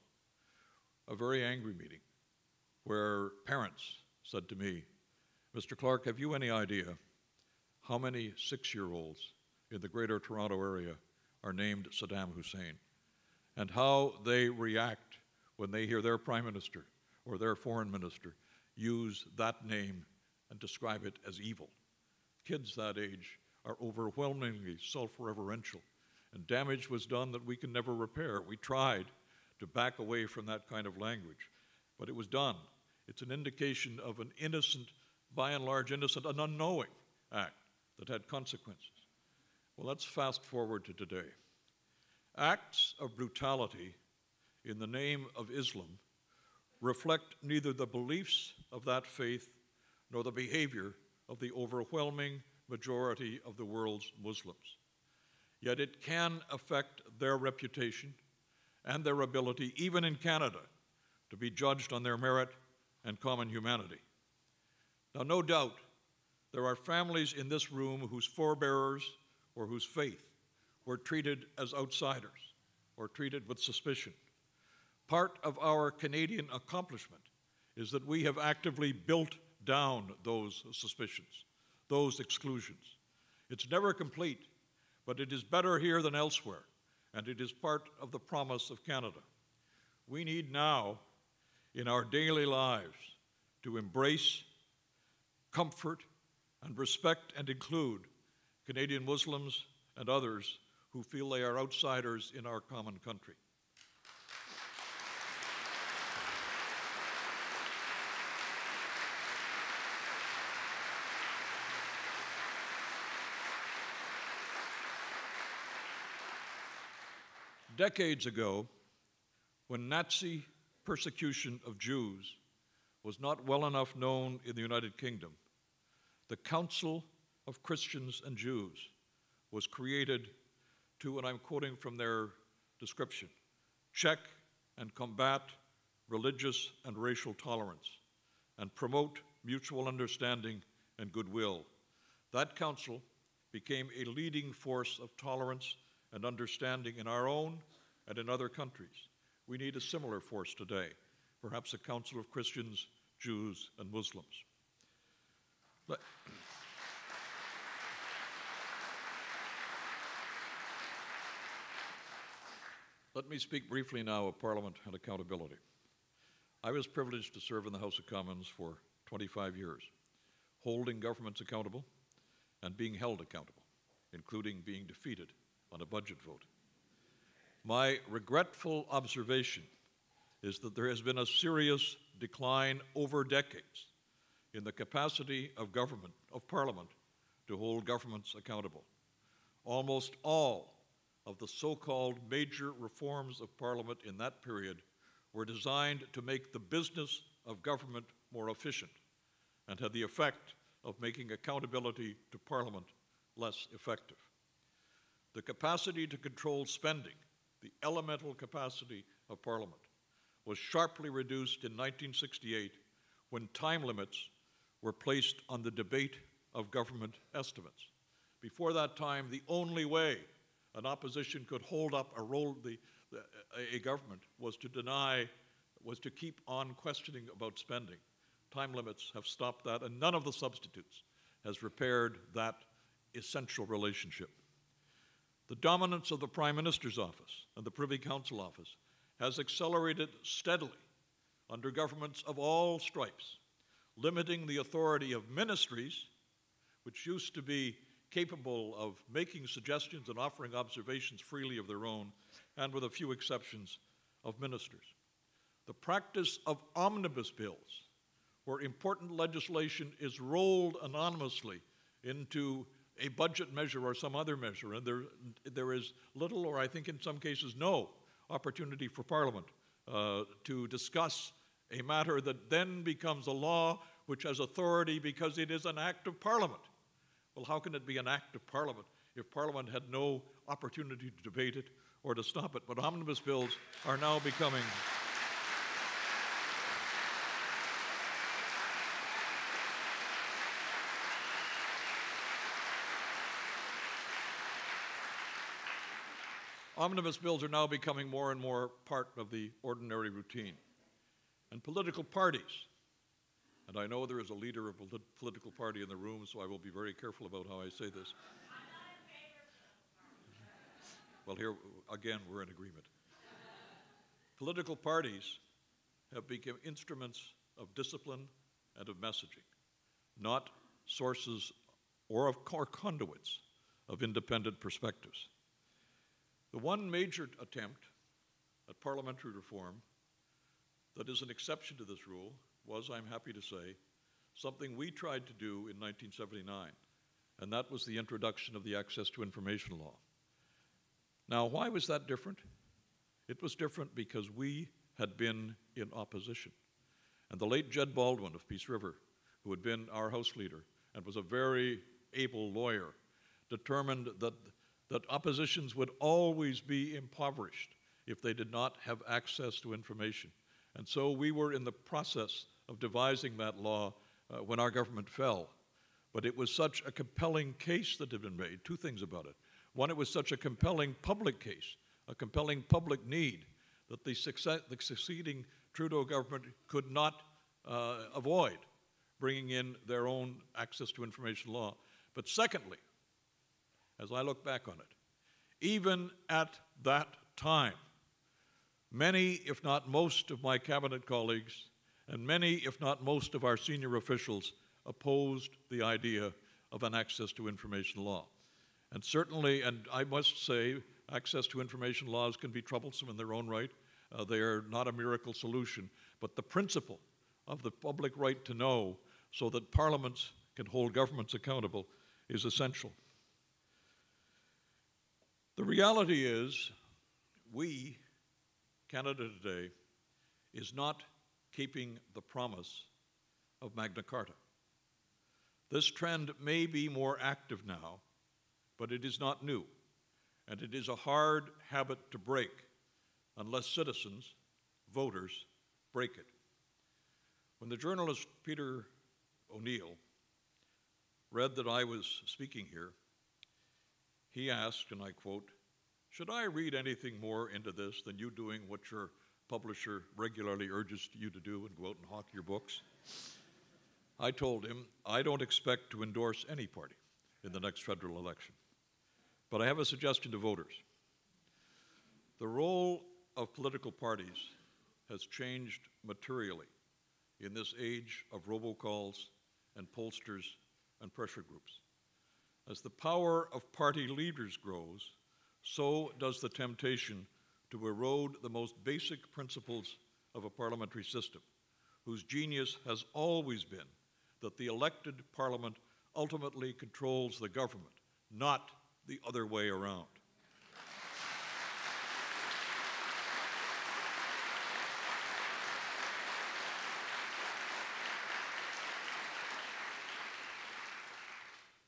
a very angry meeting, where parents said to me, "Mr. Clark, have you any idea how many 6-year-olds in the Greater Toronto area are named Saddam Hussein, and how they react when they hear their Prime Minister or their Foreign Minister use that name and describe it as evil?" Kids that age are overwhelmingly self-reverential, and damage was done that we can never repair. We tried to back away from that kind of language, but it was done. It's an indication of an innocent, by and large innocent, an unknowing act that had consequences. Well, let's fast forward to today. Acts of brutality in the name of Islam reflect neither the beliefs of that faith nor the behavior of the overwhelming majority of the world's Muslims. Yet it can affect their reputation and their ability, even in Canada, to be judged on their merit and common humanity. Now, no doubt, there are families in this room whose forebearers or whose faith were treated as outsiders or treated with suspicion. Part of our Canadian accomplishment is that we have actively built down those suspicions, those exclusions. It's never complete, but it is better here than elsewhere, and it is part of the promise of Canada. We need now, in our daily lives, to embrace, comfort, and respect and include Canadian Muslims and others who feel they are outsiders in our common country. Decades ago, when Nazi persecution of Jews was not well enough known in the United Kingdom, the Council of Christians and Jews was created to, and I'm quoting from their description, check and combat religious and racial tolerance and promote mutual understanding and goodwill. That council became a leading force of tolerance and understanding in our own and in other countries. We need a similar force today, perhaps a Council of Christians, Jews, and Muslims. Let me speak briefly now of Parliament and accountability. I was privileged to serve in the House of Commons for 25 years, holding governments accountable and being held accountable, including being defeated on a budget vote. My regretful observation is that there has been a serious decline over decades in the capacity of government, of Parliament, to hold governments accountable. Almost all of the so-called major reforms of Parliament in that period were designed to make the business of government more efficient and had the effect of making accountability to Parliament less effective. The capacity to control spending, the elemental capacity of Parliament, was sharply reduced in 1968 when time limits were placed on the debate of government estimates. Before that time, the only way an opposition could hold up a government was to keep on questioning about spending. Time limits have stopped that, and none of the substitutes has repaired that essential relationship. The dominance of the Prime Minister's office and the Privy Council office has accelerated steadily under governments of all stripes, limiting the authority of ministries, which used to be capable of making suggestions and offering observations freely of their own, and with a few exceptions, of ministers. The practice of omnibus bills, where important legislation is rolled anonymously into a budget measure or some other measure, and there is little, or I think in some cases no, opportunity for Parliament to discuss a matter that then becomes a law which has authority because it is an act of Parliament. Well, how can it be an act of Parliament if Parliament had no opportunity to debate it or to stop it? But omnibus bills are now becoming omnibus bills are now becoming more and more part of the ordinary routine. And political parties, and I know there is a leader of a political party in the room, so I will be very careful about how I say this. Well, here, again, we're in agreement. Political parties have become instruments of discipline and of messaging, not sources or conduits of independent perspectives. The one major attempt at parliamentary reform that is an exception to this rule was, I'm happy to say, something we tried to do in 1979, and that was the introduction of the Access to Information Law. Now, why was that different? It was different because we had been in opposition. And the late Jed Baldwin of Peace River, who had been our House leader and was a very able lawyer, determined that oppositions would always be impoverished if they did not have access to information. And so we were in the process of devising that law when our government fell. But it was such a compelling case that had been made, two things about it. One, it was such a compelling public case, a compelling public need, that the succeeding Trudeau government could not avoid bringing in their own access to information law. But secondly, as I look back on it, even at that time, many, if not most, of my cabinet colleagues and many, if not most, of our senior officials opposed the idea of an access to information law. And certainly, and I must say, access to information laws can be troublesome in their own right. They are not a miracle solution. But the principle of the public right to know so that parliaments can hold governments accountable is essential. The reality is, we, Canada today, is not keeping the promise of Magna Carta. This trend may be more active now, but it is not new, and it is a hard habit to break unless citizens, voters, break it. When the journalist Peter O'Neill read that I was speaking here, he asked, and I quote, "Should I read anything more into this than you doing what your publisher regularly urges you to do and go out and hawk your books?" I told him, I don't expect to endorse any party in the next federal election. But I have a suggestion to voters. The role of political parties has changed materially in this age of robocalls and pollsters and pressure groups. As the power of party leaders grows, so does the temptation to erode the most basic principles of a parliamentary system, whose genius has always been that the elected parliament ultimately controls the government, not the other way around.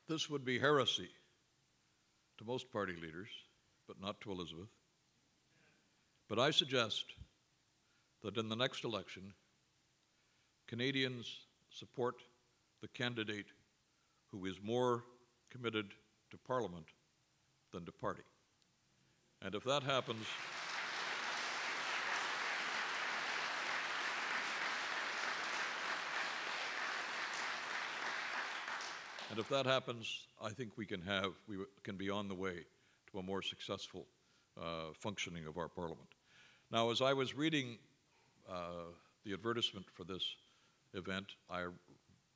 This would be heresy to most party leaders, but not to Elizabeth. But I suggest that in the next election, Canadians support the candidate who is more committed to Parliament than to party. And if that happens, I think we can be on the way to a more successful functioning of our Parliament. Now, as I was reading the advertisement for this event, I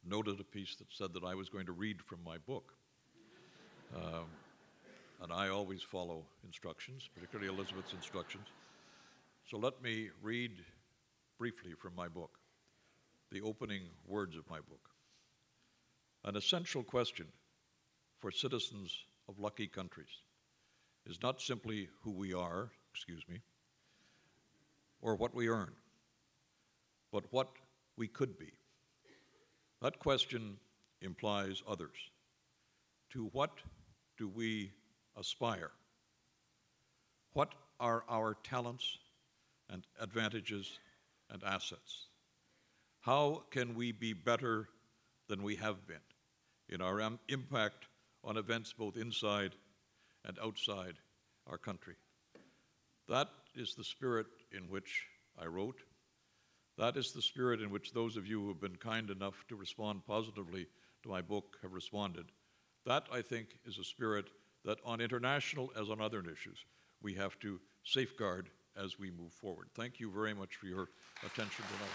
noted a piece that said that I was going to read from my book. And I always follow instructions, particularly Elizabeth's instructions. So let me read briefly from my book, the opening words of my book. An essential question for citizens of lucky countries is not simply who we are, or what we earn, but what we could be. That question implies others. To what do we aspire? What are our talents and advantages and assets? How can we be better than we have been in our impact on events both inside and outside our country? That is the spirit in which I wrote. That is the spirit in which those of you who have been kind enough to respond positively to my book have responded. That, I think, is a spirit that on international as on other issues we have to safeguard as we move forward. Thank you very much for your attention tonight.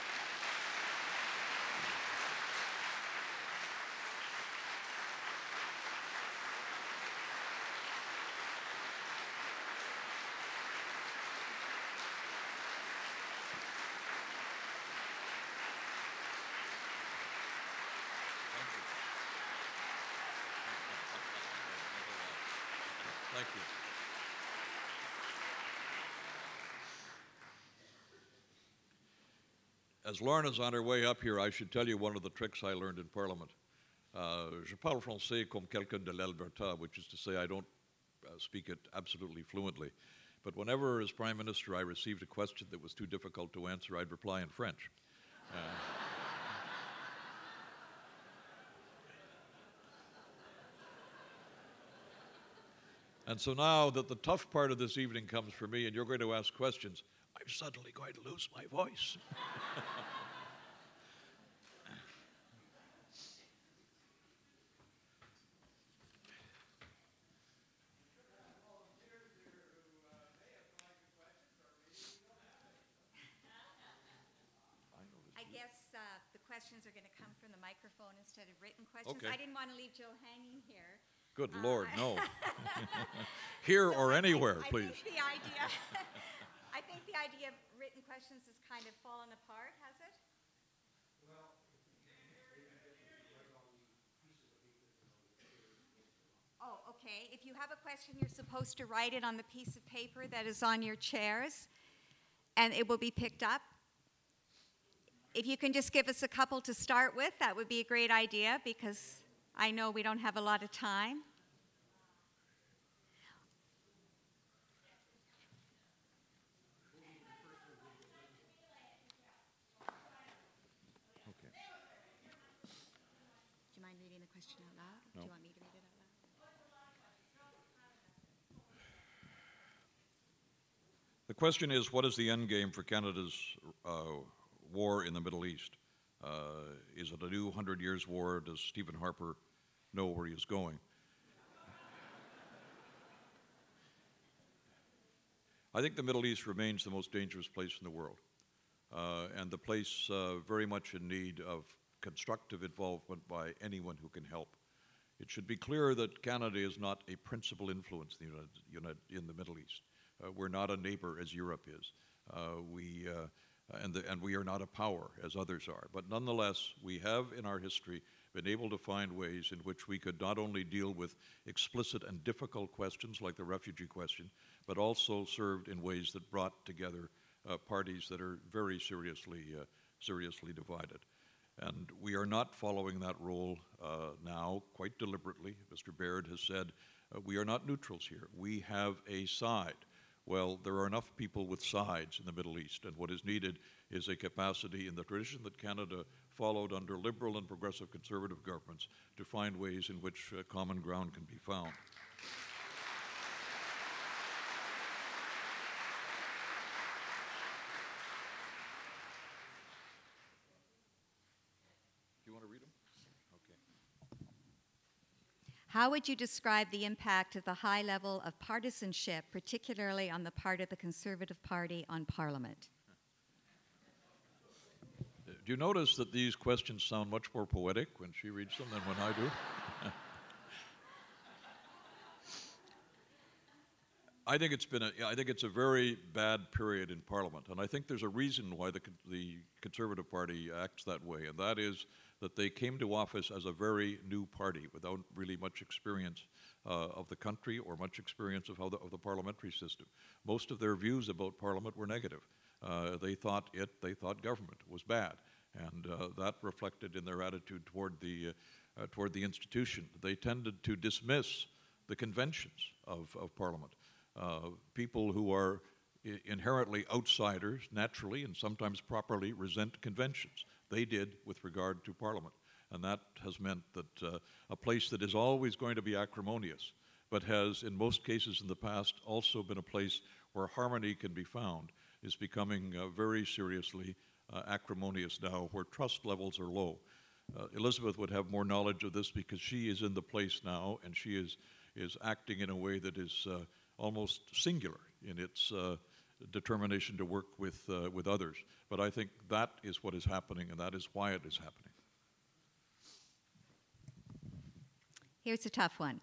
Thank you. As Lorna's on her way up here, I should tell you one of the tricks I learned in Parliament. Je parle français comme quelqu'un de l'Alberta, which is to say I don't speak it absolutely fluently. But whenever, as Prime Minister, I received a question that was too difficult to answer, I'd reply in French. And so now that the tough part of this evening comes for me and you're going to ask questions, I'm suddenly going to lose my voice. I guess the questions are going to come from the microphone instead of written questions. Okay. I didn't want to leave Joe hanging here. Good Lord, no. Here or anywhere, please. I think the idea of written questions has kind of fallen apart, has it? Oh, okay. If you have a question, you're supposed to write it on the piece of paper that is on your chairs, and it will be picked up. If you can just give us a couple to start with, that would be a great idea, because I know we don't have a lot of time. Okay. Do you mind reading the question out loud? No. Do you want me to read it out loud? The question is, what is the end game for Canada's war in the Middle East? Is it a new 100 Years' War? Does Stephen Harper know where he is going? I think the Middle East remains the most dangerous place in the world, and the place very much in need of constructive involvement by anyone who can help. It should be clear that Canada is not a principal influence in the Middle East. We're not a neighbor as Europe is. And we are not a power as others are. But nonetheless, we have in our history been able to find ways in which we could not only deal with explicit and difficult questions like the refugee question, but also served in ways that brought together parties that are very seriously divided. And we are not following that role now quite deliberately. Mr. Baird has said we are not neutrals here. We have a side. Well, there are enough people with sides in the Middle East, and what is needed is a capacity in the tradition that Canada followed under liberal and progressive conservative governments to find ways in which common ground can be found. Do you want to read them? Okay. How would you describe the impact of the high level of partisanship, particularly on the part of the Conservative Party, on Parliament? Do you notice that these questions sound much more poetic when she reads them than when I do? I think it's a very bad period in Parliament, and I think there's a reason why the Conservative Party acts that way, and that is that they came to office as a very new party without really much experience of the country or much experience of the parliamentary system. Most of their views about Parliament were negative. They thought government was bad, and that reflected in their attitude toward the institution. They tended to dismiss the conventions of Parliament. People who are inherently outsiders, naturally and sometimes properly, resent conventions. They did with regard to Parliament. And that has meant that a place that is always going to be acrimonious, but has in most cases in the past also been a place where harmony can be found, is becoming very seriously acrimonious now, where trust levels are low. Elizabeth would have more knowledge of this because she is in the place now, and she is acting in a way that is almost singular in its determination to work with others. But I think that is what is happening, and that is why it is happening. Here's a tough one.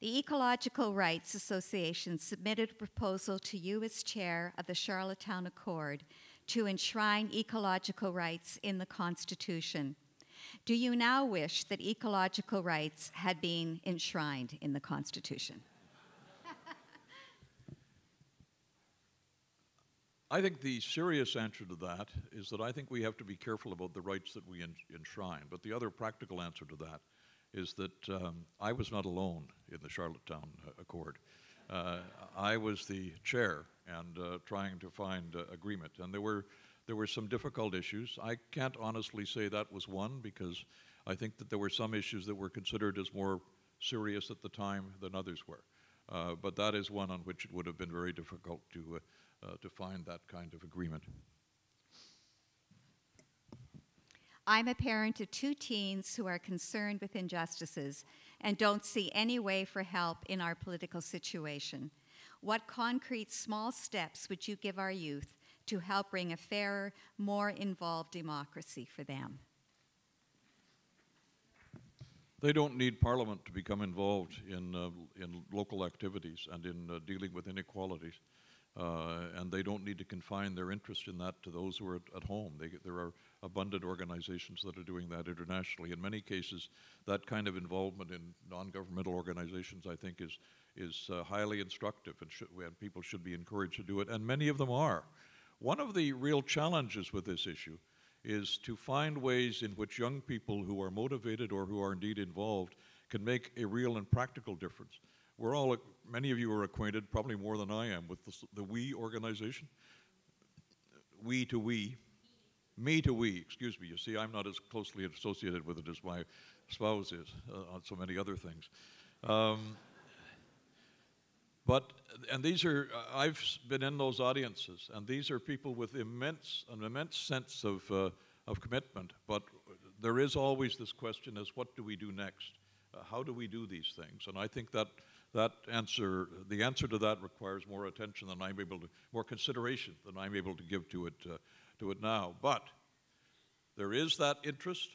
The Ecological Rights Association submitted a proposal to you as chair of the Charlottetown Accord to enshrine ecological rights in the Constitution. Do you now wish that ecological rights had been enshrined in the Constitution? I think the serious answer to that is that I think we have to be careful about the rights that we enshrine. But the other practical answer to that is that I was not alone in the Charlottetown Accord. I was the chair and trying to find agreement. And there were some difficult issues. I can't honestly say that was one, because I think that there were some issues that were considered as more serious at the time than others were. But that is one on which it would have been very difficult to find that kind of agreement. I'm a parent of 2 teens who are concerned with injustices and don't see any way for help in our political situation. What concrete small steps would you give our youth to help bring a fairer, more involved democracy for them? They don't need Parliament to become involved in local activities and in dealing with inequalities. And they don't need to confine their interest in that to those who are at home. There are abundant organizations that are doing that internationally. In many cases, that kind of involvement in non-governmental organizations, I think, is highly instructive, and people should be encouraged to do it, and many of them are. One of the real challenges with this issue is to find ways in which young people who are motivated or who are indeed involved can make a real and practical difference. Many of you are acquainted, probably more than I am, with the WE organization. We to We. Me to We, excuse me. You see, I'm not as closely associated with it as my spouse is on so many other things. And these are, I've been in those audiences, and these are people with an immense sense of commitment, but there is always this question as what do we do next? How do we do these things? And I think that the answer to that requires more attention than I'm able to, more consideration than I'm able to give to it now. But there is that interest,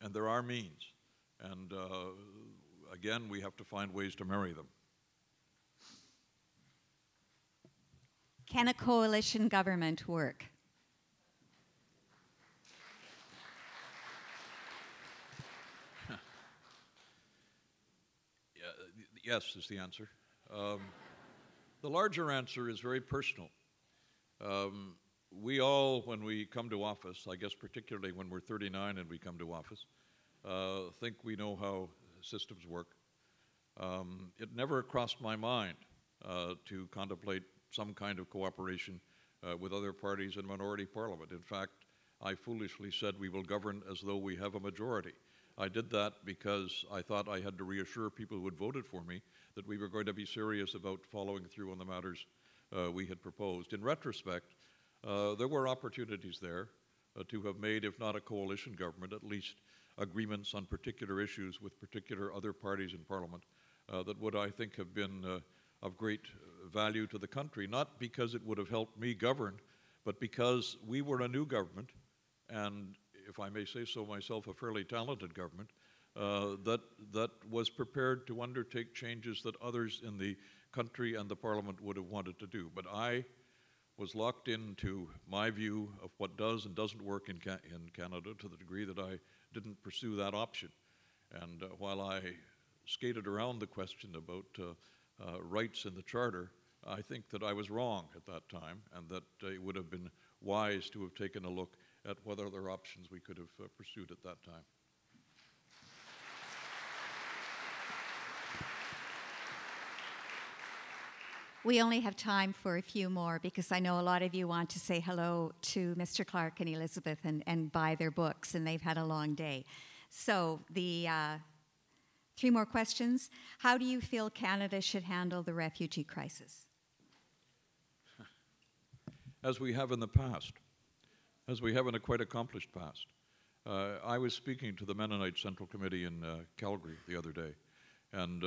and there are means. And again, we have to find ways to marry them. Can a coalition government work? Yes is the answer. The larger answer is very personal. We all, when we come to office, I guess particularly when we're 39 and we come to office, think we know how systems work. It never crossed my mind to contemplate some kind of cooperation with other parties in minority parliament. In fact, I foolishly said we will govern as though we have a majority. I did that because I thought I had to reassure people who had voted for me that we were going to be serious about following through on the matters we had proposed. In retrospect, there were opportunities there to have made, if not a coalition government, at least agreements on particular issues with particular other parties in Parliament that would, I think, have been of great value to the country, not because it would have helped me govern, but because we were a new government, and if I may say so myself, a fairly talented government, that was prepared to undertake changes that others in the country and the Parliament would have wanted to do. But I was locked into my view of what does and doesn't work in Canada to the degree that I didn't pursue that option. And while I skated around the question about rights in the Charter, I think that I was wrong at that time, and that it would have been wise to have taken a look at what other options we could have pursued at that time. We only have time for a few more because I know a lot of you want to say hello to Mr. Clark and Elizabeth and buy their books, and they've had a long day. So the 3 more questions. How do you feel Canada should handle the refugee crisis? As we have in the past, as we have in a quite accomplished past. I was speaking to the Mennonite Central Committee in Calgary the other day, and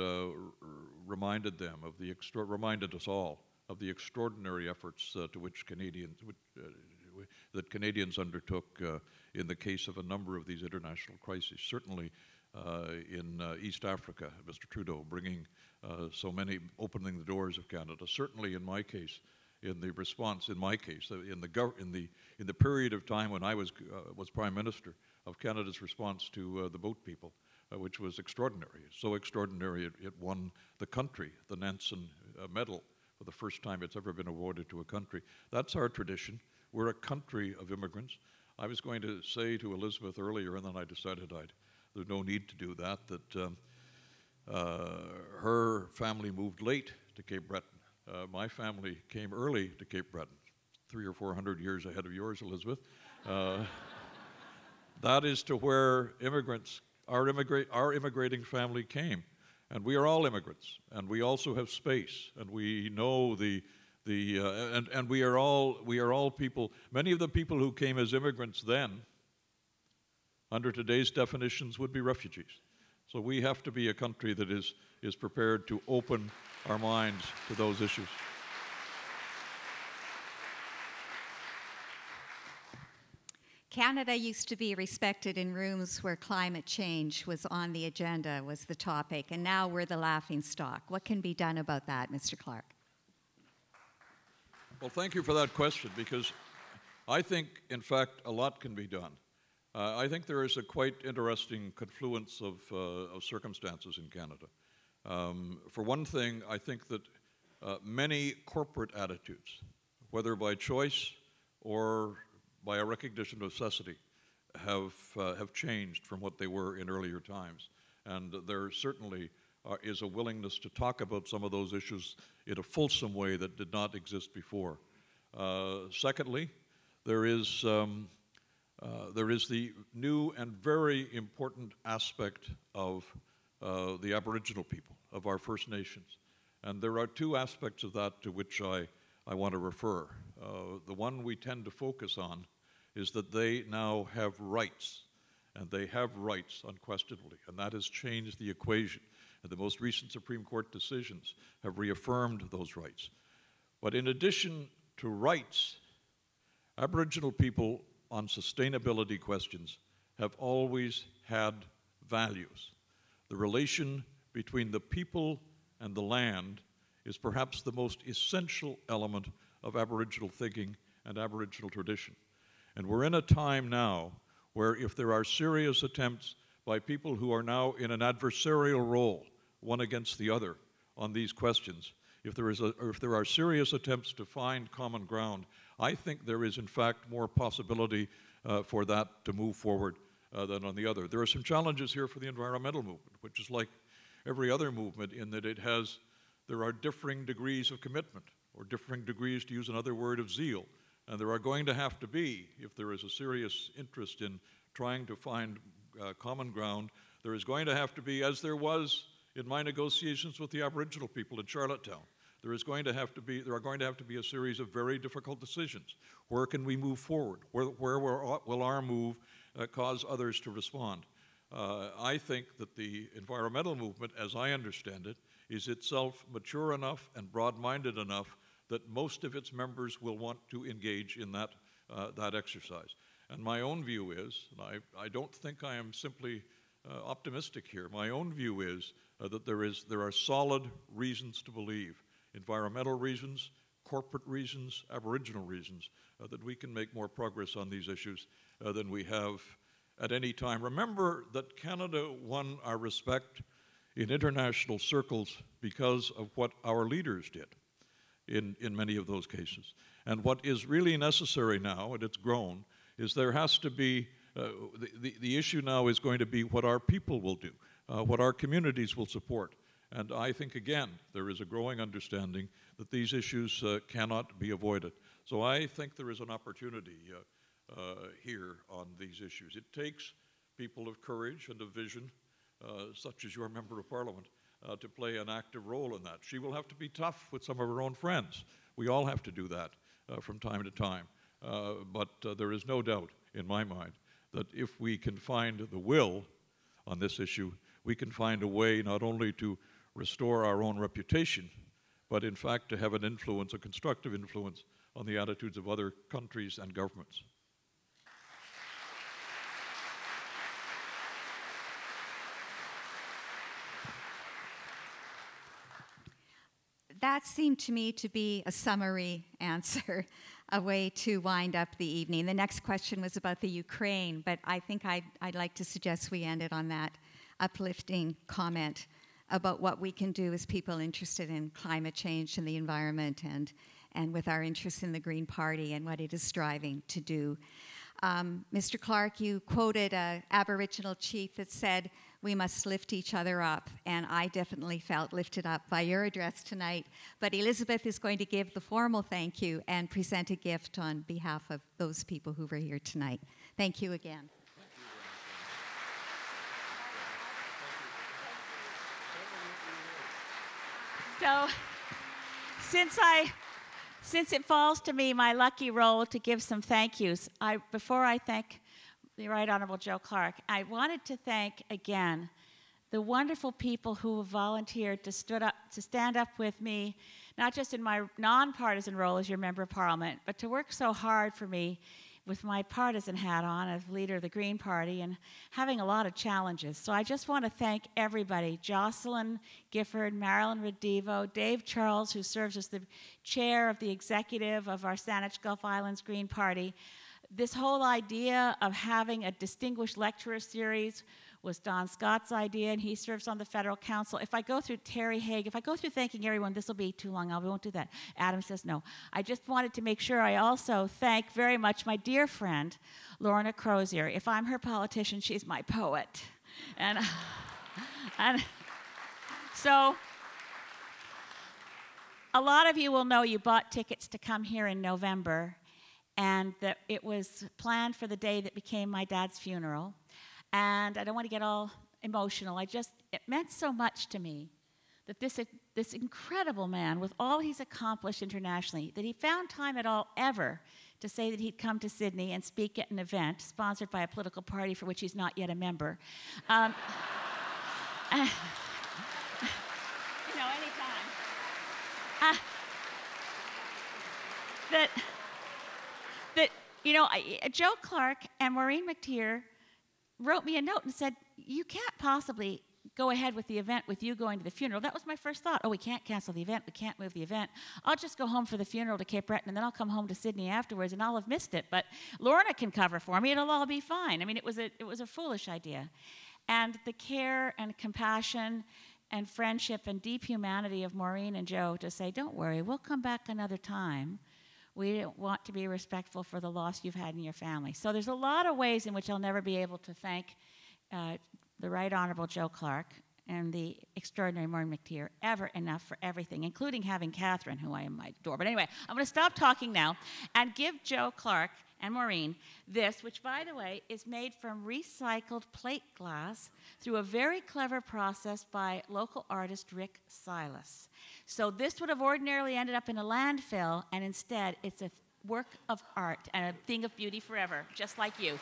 reminded us all of the extraordinary efforts to which that Canadians undertook in the case of a number of these international crises. Certainly in East Africa, Mr. Trudeau bringing opening the doors of Canada. Certainly in my case, in the response, in the period of time when I was Prime Minister, of Canada's response to the boat people, which was extraordinary. So extraordinary it won the country the Nansen Medal for the first time it's ever been awarded to a country. That's our tradition. We're a country of immigrants. I was going to say to Elizabeth earlier, and then I decided there's no need to do that, her family moved late to Cape Breton. My family came early to Cape Breton, 300 or 400 years ahead of yours, Elizabeth. That is to where our immigrating family came. And we are all immigrants, and we also have space, and we know and we are all people. Many of the people who came as immigrants then, under today's definitions, would be refugees. So we have to be a country that is prepared to open our minds to those issues. Canada used to be respected in rooms where climate change was on the agenda, was the topic, and now we're the laughingstock. What can be done about that, Mr. Clark? Well, thank you for that question, because I think, in fact, a lot can be done. I think there is a quite interesting confluence of circumstances in Canada. For one thing, I think that many corporate attitudes, whether by choice or by a recognition of necessity, have changed from what they were in earlier times. And there certainly is a willingness to talk about some of those issues in a fulsome way that did not exist before. Secondly, there is the new and very important aspect of the Aboriginal people, of our First Nations. And there are 2 aspects of that to which I want to refer. The one we tend to focus on is that they now have rights, and they have rights unquestionably, and that has changed the equation. And the most recent Supreme Court decisions have reaffirmed those rights. But in addition to rights, Aboriginal people on sustainability questions have always had values. The relation between the people and the land is perhaps the most essential element of Aboriginal thinking and Aboriginal tradition. And we're in a time now where if there are serious attempts by people who are now in an adversarial role, one against the other, on these questions, if there are serious attempts to find common ground, I think there is in fact more possibility for that to move forward than on the other. There are some challenges here for the environmental movement, which is like every other movement in that there are differing degrees of commitment, or differing degrees, to use another word, of zeal. And there are going to have to be, if there is a serious interest in trying to find common ground, there is going to have to be, as there was in my negotiations with the Aboriginal people in Charlottetown, there are going to have to be a series of very difficult decisions. Where can we move forward? Where will our move cause others to respond? I think that the environmental movement, as I understand it, is itself mature enough and broad-minded enough that most of its members will want to engage in that exercise. And my own view is, and I don't think I am simply optimistic here, my own view is that there are solid reasons to believe, environmental reasons, corporate reasons, Aboriginal reasons, that we can make more progress on these issues than we have at any time. Remember that Canada won our respect in international circles because of what our leaders did in many of those cases. And what is really necessary now, and it's grown, is there has to be, the issue now is going to be what our people will do, what our communities will support. And I think, again, there is a growing understanding that these issues cannot be avoided. So I think there is an opportunity here on these issues. It takes people of courage and of vision, such as your Member of Parliament, to play an active role in that. She will have to be tough with some of her own friends. We all have to do that from time to time. But there is no doubt in my mind that if we can find the will on this issue, we can find a way not only to restore our own reputation, but in fact to have an influence, a constructive influence, on the attitudes of other countries and governments. That seemed to me to be a summary answer, a way to wind up the evening. The next question was about the Ukraine, but I think I'd like to suggest we end it on that uplifting comment about what we can do as people interested in climate change and the environment, and with our interest in the Green Party and what it is striving to do. Mr. Clark, you quoted an Aboriginal chief that said, "We must lift each other up," and I definitely felt lifted up by your address tonight. But Elizabeth is going to give the formal thank you and present a gift on behalf of those people who were here tonight. Thank you again. So, since it falls to me, my lucky role to give some thank yous, before I thank the Right Honorable Joe Clark, I wanted to thank again the wonderful people who have volunteered to stand up with me, not just in my nonpartisan role as your Member of Parliament, but to work so hard for me with my partisan hat on as leader of the Green Party and having a lot of challenges. So I just want to thank everybody, Jocelyn Gifford, Marilyn Redivo, Dave Charles, who serves as the chair of the executive of our Saanich Gulf Islands Green Party. This whole idea of having a distinguished lecturer series was Don Scott's idea, and he serves on the Federal Council. If I go through Terry Haig, if I go through thanking everyone, this will be too long. I won't do that. Adam says no. I just wanted to make sure I also thank very much my dear friend, Lorna Crozier. If I'm her politician, she's my poet. And so a lot of you will know you bought tickets to come here in November, and that it was planned for the day that became my dad's funeral. And I don't want to get all emotional. It meant so much to me that this incredible man, with all he's accomplished internationally, that he found time at all ever to say that he'd come to Sydney and speak at an event sponsored by a political party for which he's not yet a member. You know, anytime. You know, Joe Clark and Maureen McTeer wrote me a note and said, "You can't possibly go ahead with the event with you going to the funeral." That was my first thought. Oh, we can't cancel the event. We can't move the event. I'll just go home for the funeral to Cape Breton, and then I'll come home to Sydney afterwards, and I'll have missed it. But Lorna can cover for me. It'll all be fine. I mean, it was a foolish idea. And the care and compassion and friendship and deep humanity of Maureen and Joe to say, "Don't worry, we'll come back another time. We want to be respectful for the loss you've had in your family." So there's a lot of ways in which I'll never be able to thank the Right Honorable Joe Clark and the extraordinary Maureen McTeer ever enough for everything, including having Catherine, who I adore. But anyway, I'm going to stop talking now and give Joe Clark and Maureen this, which, by the way, is made from recycled plate glass through a very clever process by local artist Rick Silas. So this would have ordinarily ended up in a landfill, and instead it's a work of art and a thing of beauty forever, just like you.